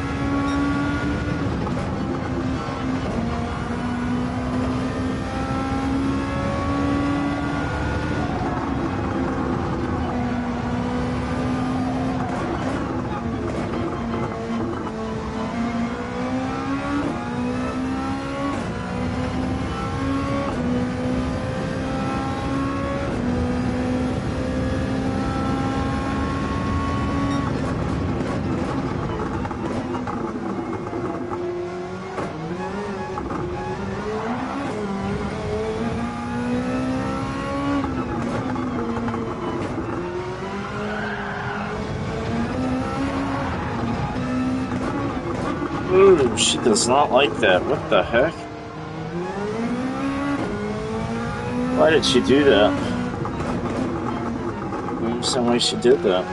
Ooh, she does not like that. What the heck? Why did she do that? I don't understand why she did that.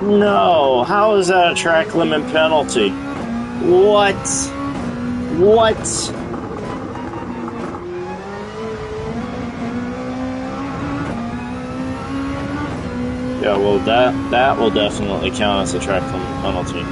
No, how is that a track limit penalty? What? What? Yeah, well, that will definitely count as a track limit penalty.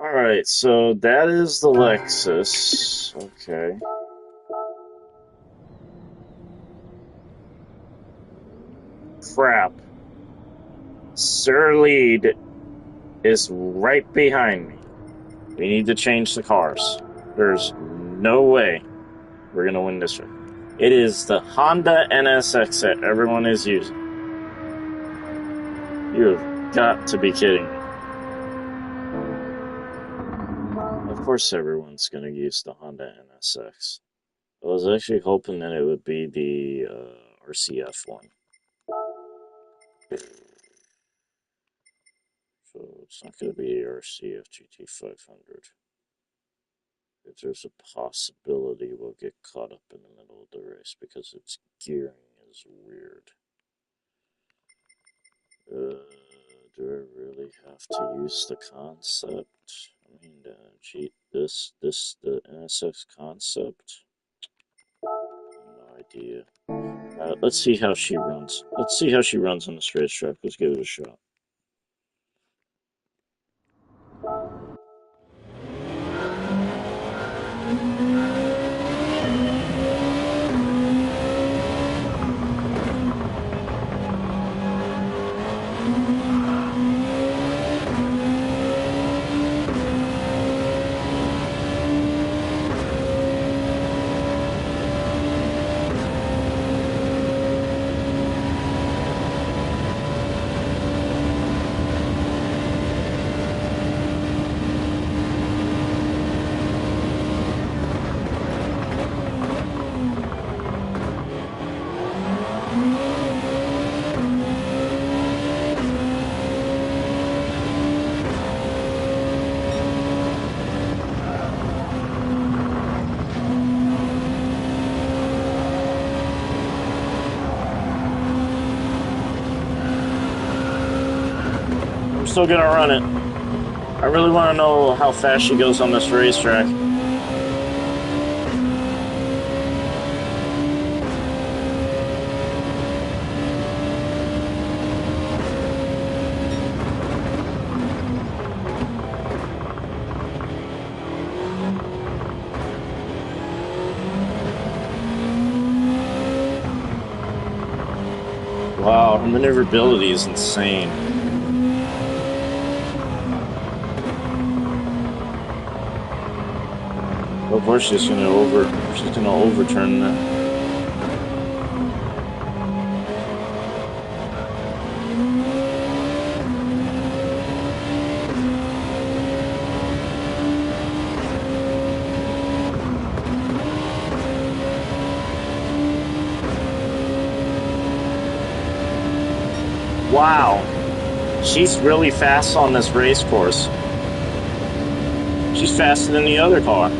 Alright, so that is the Lexus. Okay. Crap. Sir Lead is right behind me. We need to change the cars. There's no way we're gonna win this one. It is the Honda NSX that everyone is using. You've got to be kidding me. Of course everyone's gonna use the Honda NSX. I was actually hoping that it would be the RCF one. So it's not going to be RCF GT500. If there's a possibility we'll get caught up in the middle of the race because its gearing is weird. Do I really have to use the concept? I mean, the NSX concept? No idea. Let's see how she runs. Let's see how she runs on this racetrack. Let's give it a shot. Still gonna run it. I really want to know how fast she goes on this racetrack. Wow, her maneuverability is insane. Of course she's gonna overturn that. Wow, she's really fast on this race course. She's faster than the other car.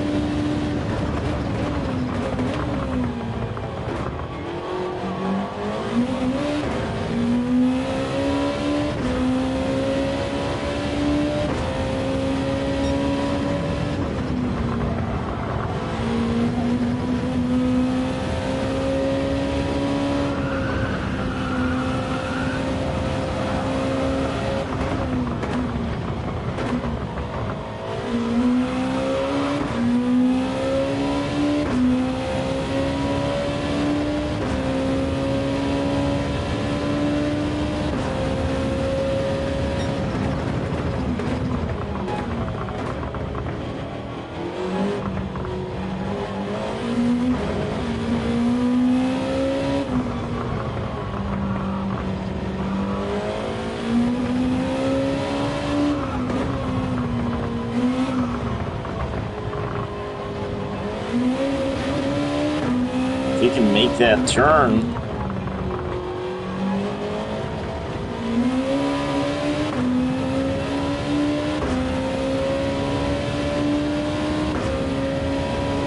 If he can make that turn.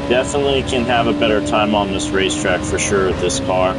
Definitely can have a better time on this racetrack for sure with this car.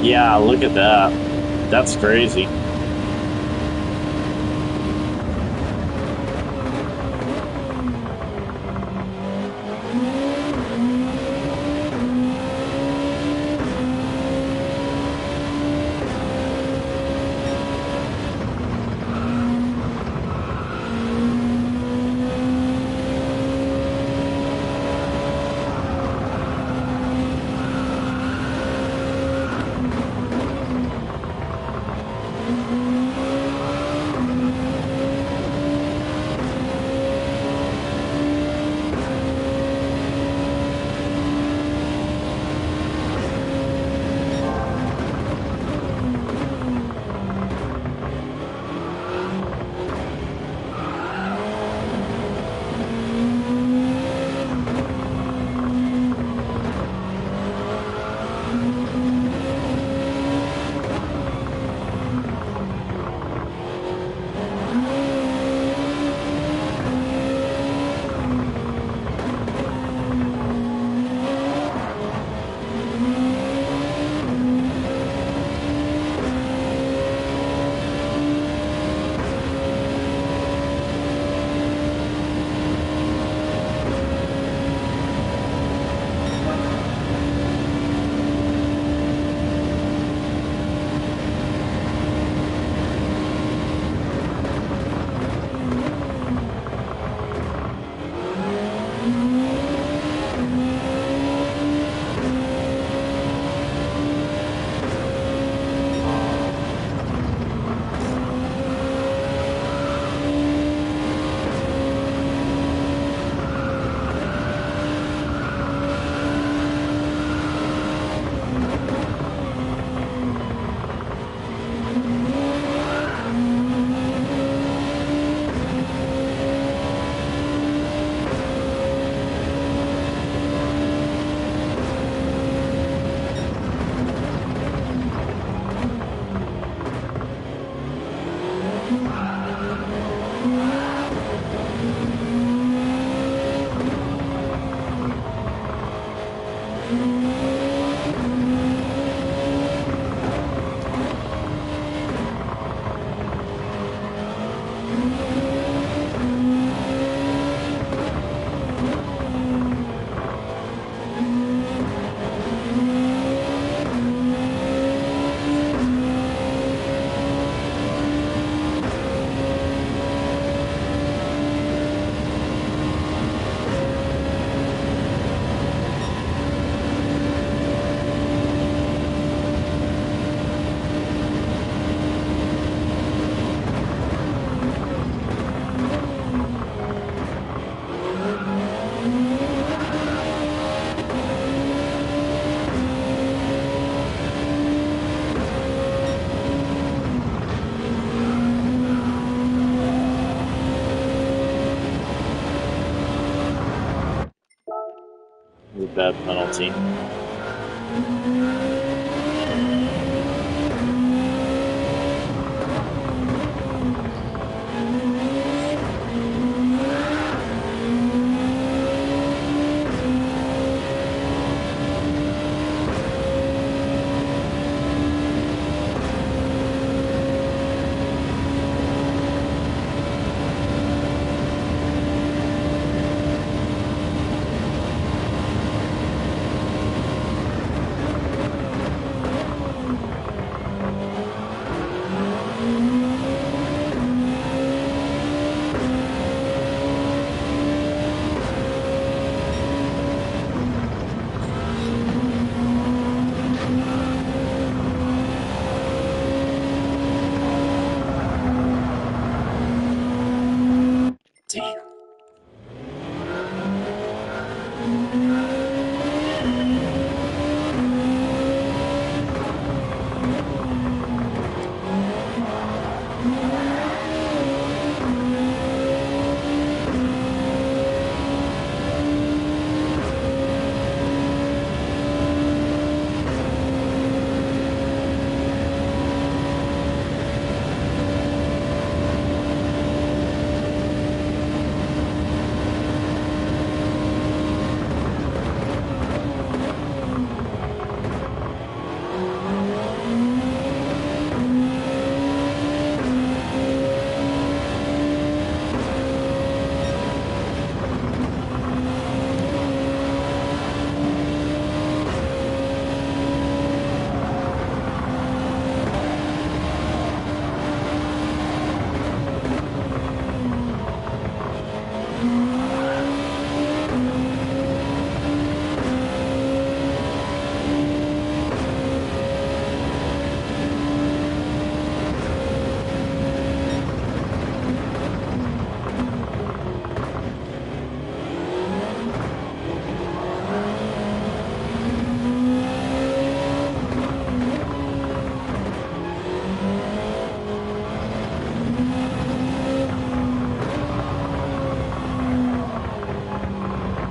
Yeah, look at that. That's crazy. It was a bad penalty.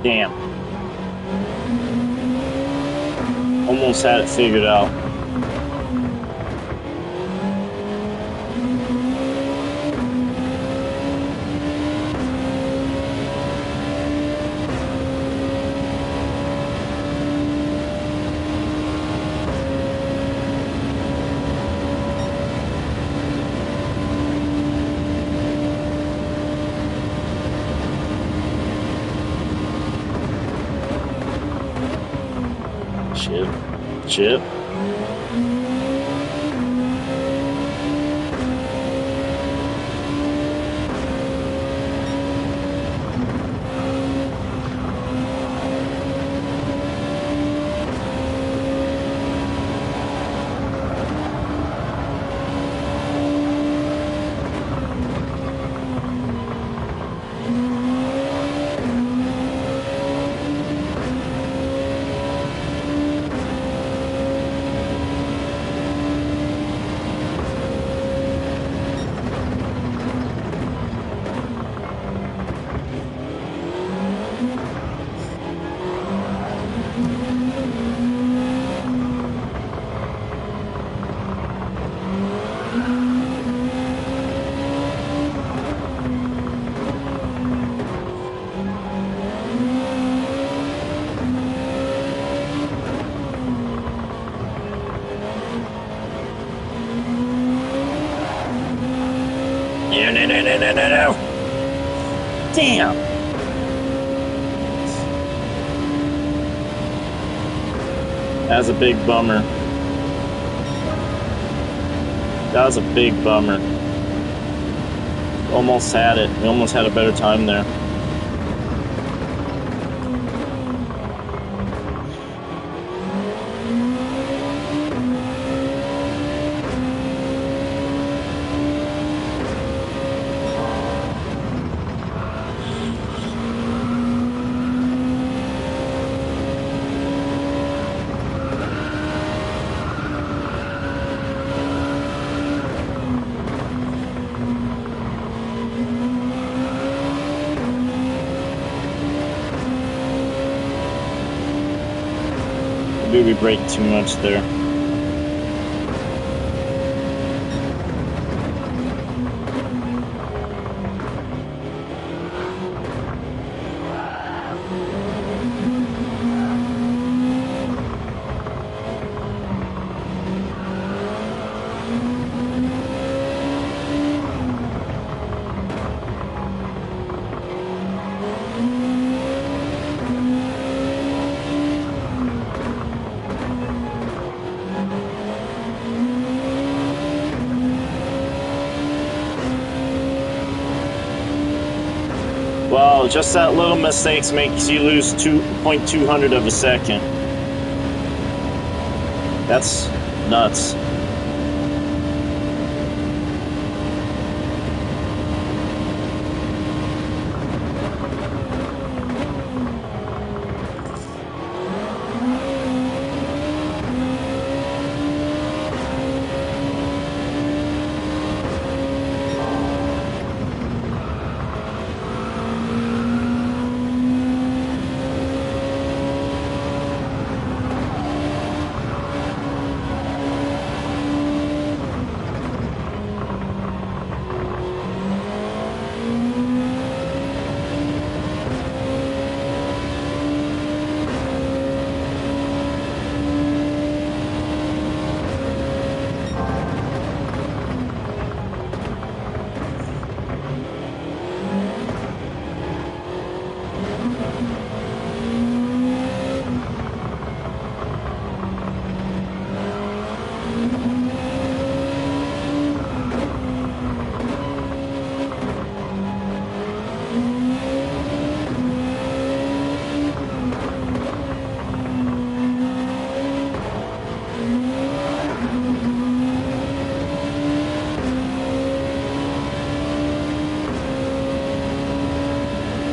Damn. Almost had it figured out. Chip. No. Damn. That's a big bummer. That was a big bummer. Almost had it. We almost had a better time there. Maybe we brake too much there. Well, just that little mistake makes you lose 2.200 of a second. That's nuts.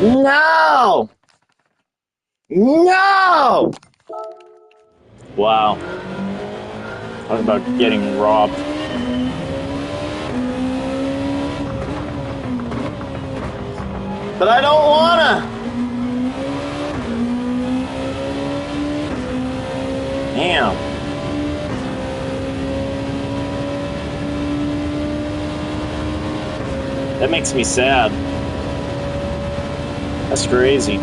No! No! Wow. Talk about getting robbed. But I don't wanna! Damn. That makes me sad. That's crazy.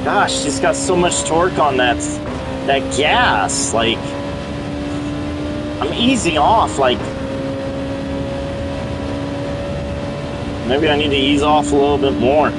Gosh, she's got so much torque on that gas. Like, I'm easing off. Like, maybe I need to ease off a little bit more.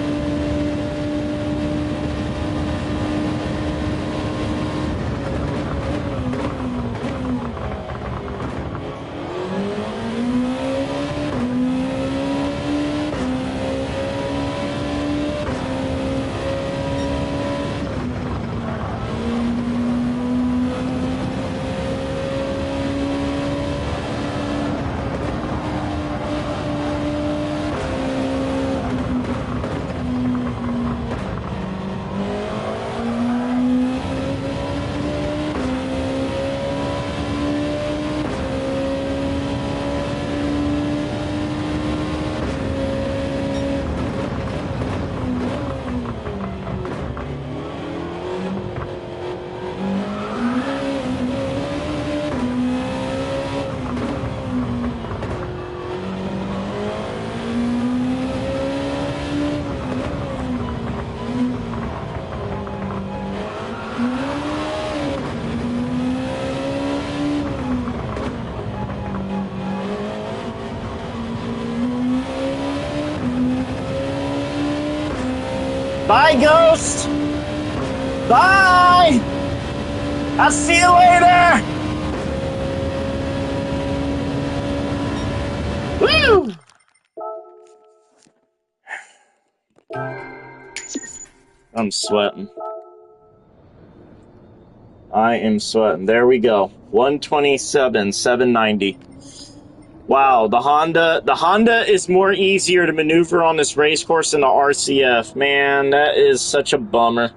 Bye, Ghost! Bye! I'll see you later! Woo! I'm sweating. I am sweating. There we go. 127, 790. Wow, the Honda is more easier to maneuver on this race course than the RCF. Man, that is such a bummer.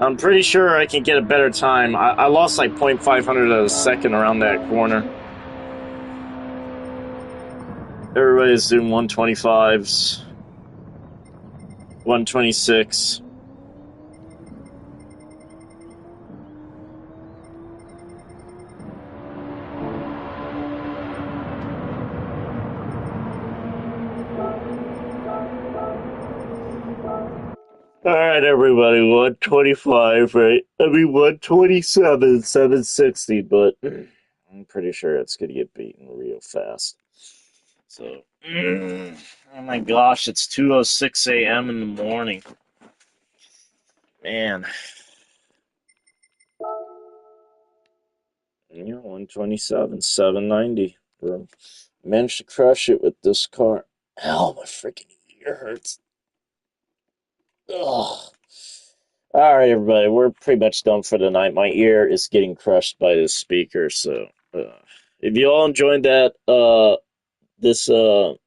I'm pretty sure I can get a better time. I lost like 0.500 of a second around that corner. Everybody's doing 125s, 126. All right, everybody, 125, right? I mean, 127, 760, but I'm pretty sure it's going to get beaten real fast. So, oh my gosh, it's 2:06 a.m. in the morning. Man. Yeah, 127, 790, bro. Managed to crush it with this car. Ow, my freaking ear hurts. Ugh. All right, everybody, we're pretty much done for the night. My ear is getting crushed by this speaker, so if you all enjoyed that, this if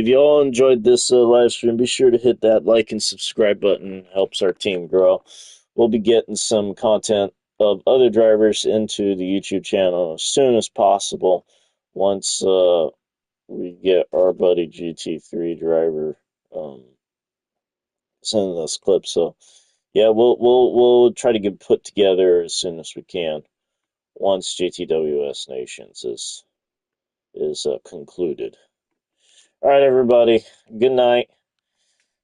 you all enjoyed this live stream, be sure to hit that like and subscribe button. It helps our team grow. We'll be getting some content of other drivers into the YouTube channel as soon as possible. Once we get our buddy GT3 driver sending us clips, so yeah, we'll try to get put together as soon as we can once GTWS Nations is concluded. All right, everybody. Good night.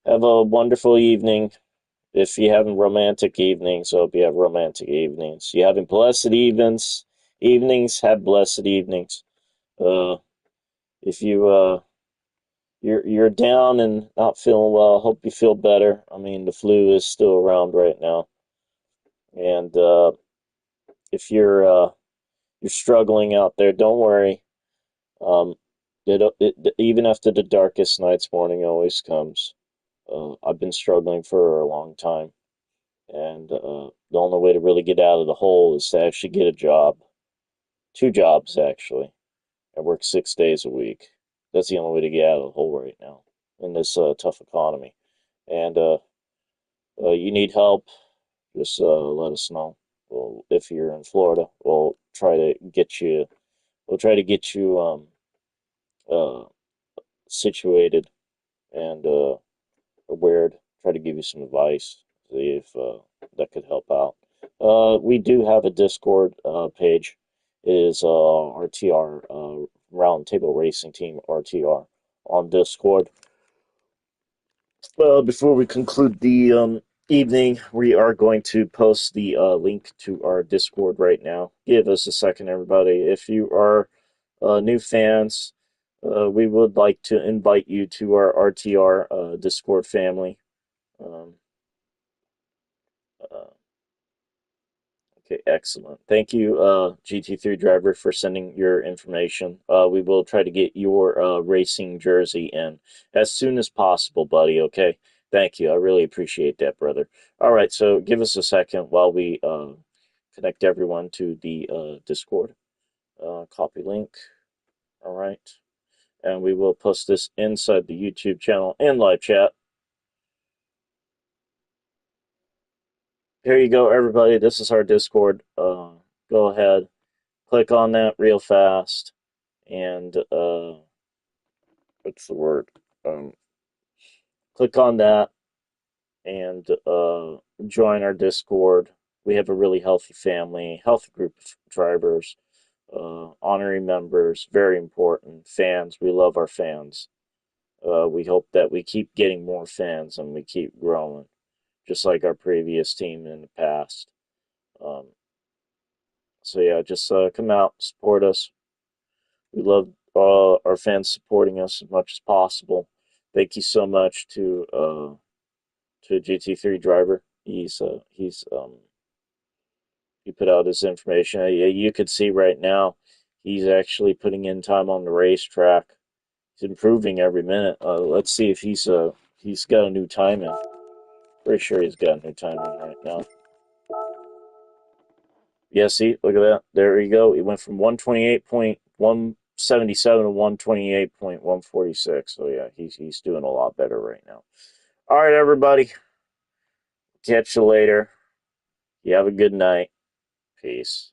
Have a wonderful evening. If you having romantic evenings, I hope you have romantic evenings. You having blessed evenings, have blessed evenings. If you're down and not feeling well, hope you feel better. I mean, the flu is still around right now, and if you're struggling out there, don't worry. Um, even after the darkest night's morning always comes. I've been struggling for a long time, and the only way to really get out of the hole is to actually get a job. 2 jobs, actually. I work 6 days a week. That's the only way to get out of the hole right now in this tough economy. And you need help, just let us know. Well, if you're in Florida, We'll try to get you uh, situated and aware. Try to give you some advice. See if that could help out. We do have a Discord page. It is RTR Roundtable Racing Team RTR on Discord. Before we conclude the evening, we are going to post the link to our Discord right now. Give us a second, everybody. If you are new fans, we would like to invite you to our RTR Discord family. Um, uh, okay, excellent. Thank you, GT3 driver, for sending your information. We will try to get your racing jersey in as soon as possible, buddy. Okay, thank you. I really appreciate that, brother. All right, so give us a second while we connect everyone to the Discord. Copy link. All right. And we will post this inside the YouTube channel and live chat. Here you go, everybody. This is our Discord. Go ahead, click on that real fast, and what's the word? Click on that and join our Discord. We have a really healthy family, healthy group of drivers, honorary members, very important fans. We love our fans. We hope that we keep getting more fans and we keep growing, just like our previous team in the past. Um, so yeah, just come out, support us. We love our fans supporting us as much as possible. Thank you so much to GT3 driver. He put out his information. You could see right now he's actually putting in time on the racetrack. He's improving every minute. Let's see if he's got a new time in. Pretty sure he's got a new time in right now. Yeah, see, look at that. There you go. It went from 128.177 to 128.146. So yeah, he's doing a lot better right now. All right, everybody. Catch you later. You have a good night. Peace.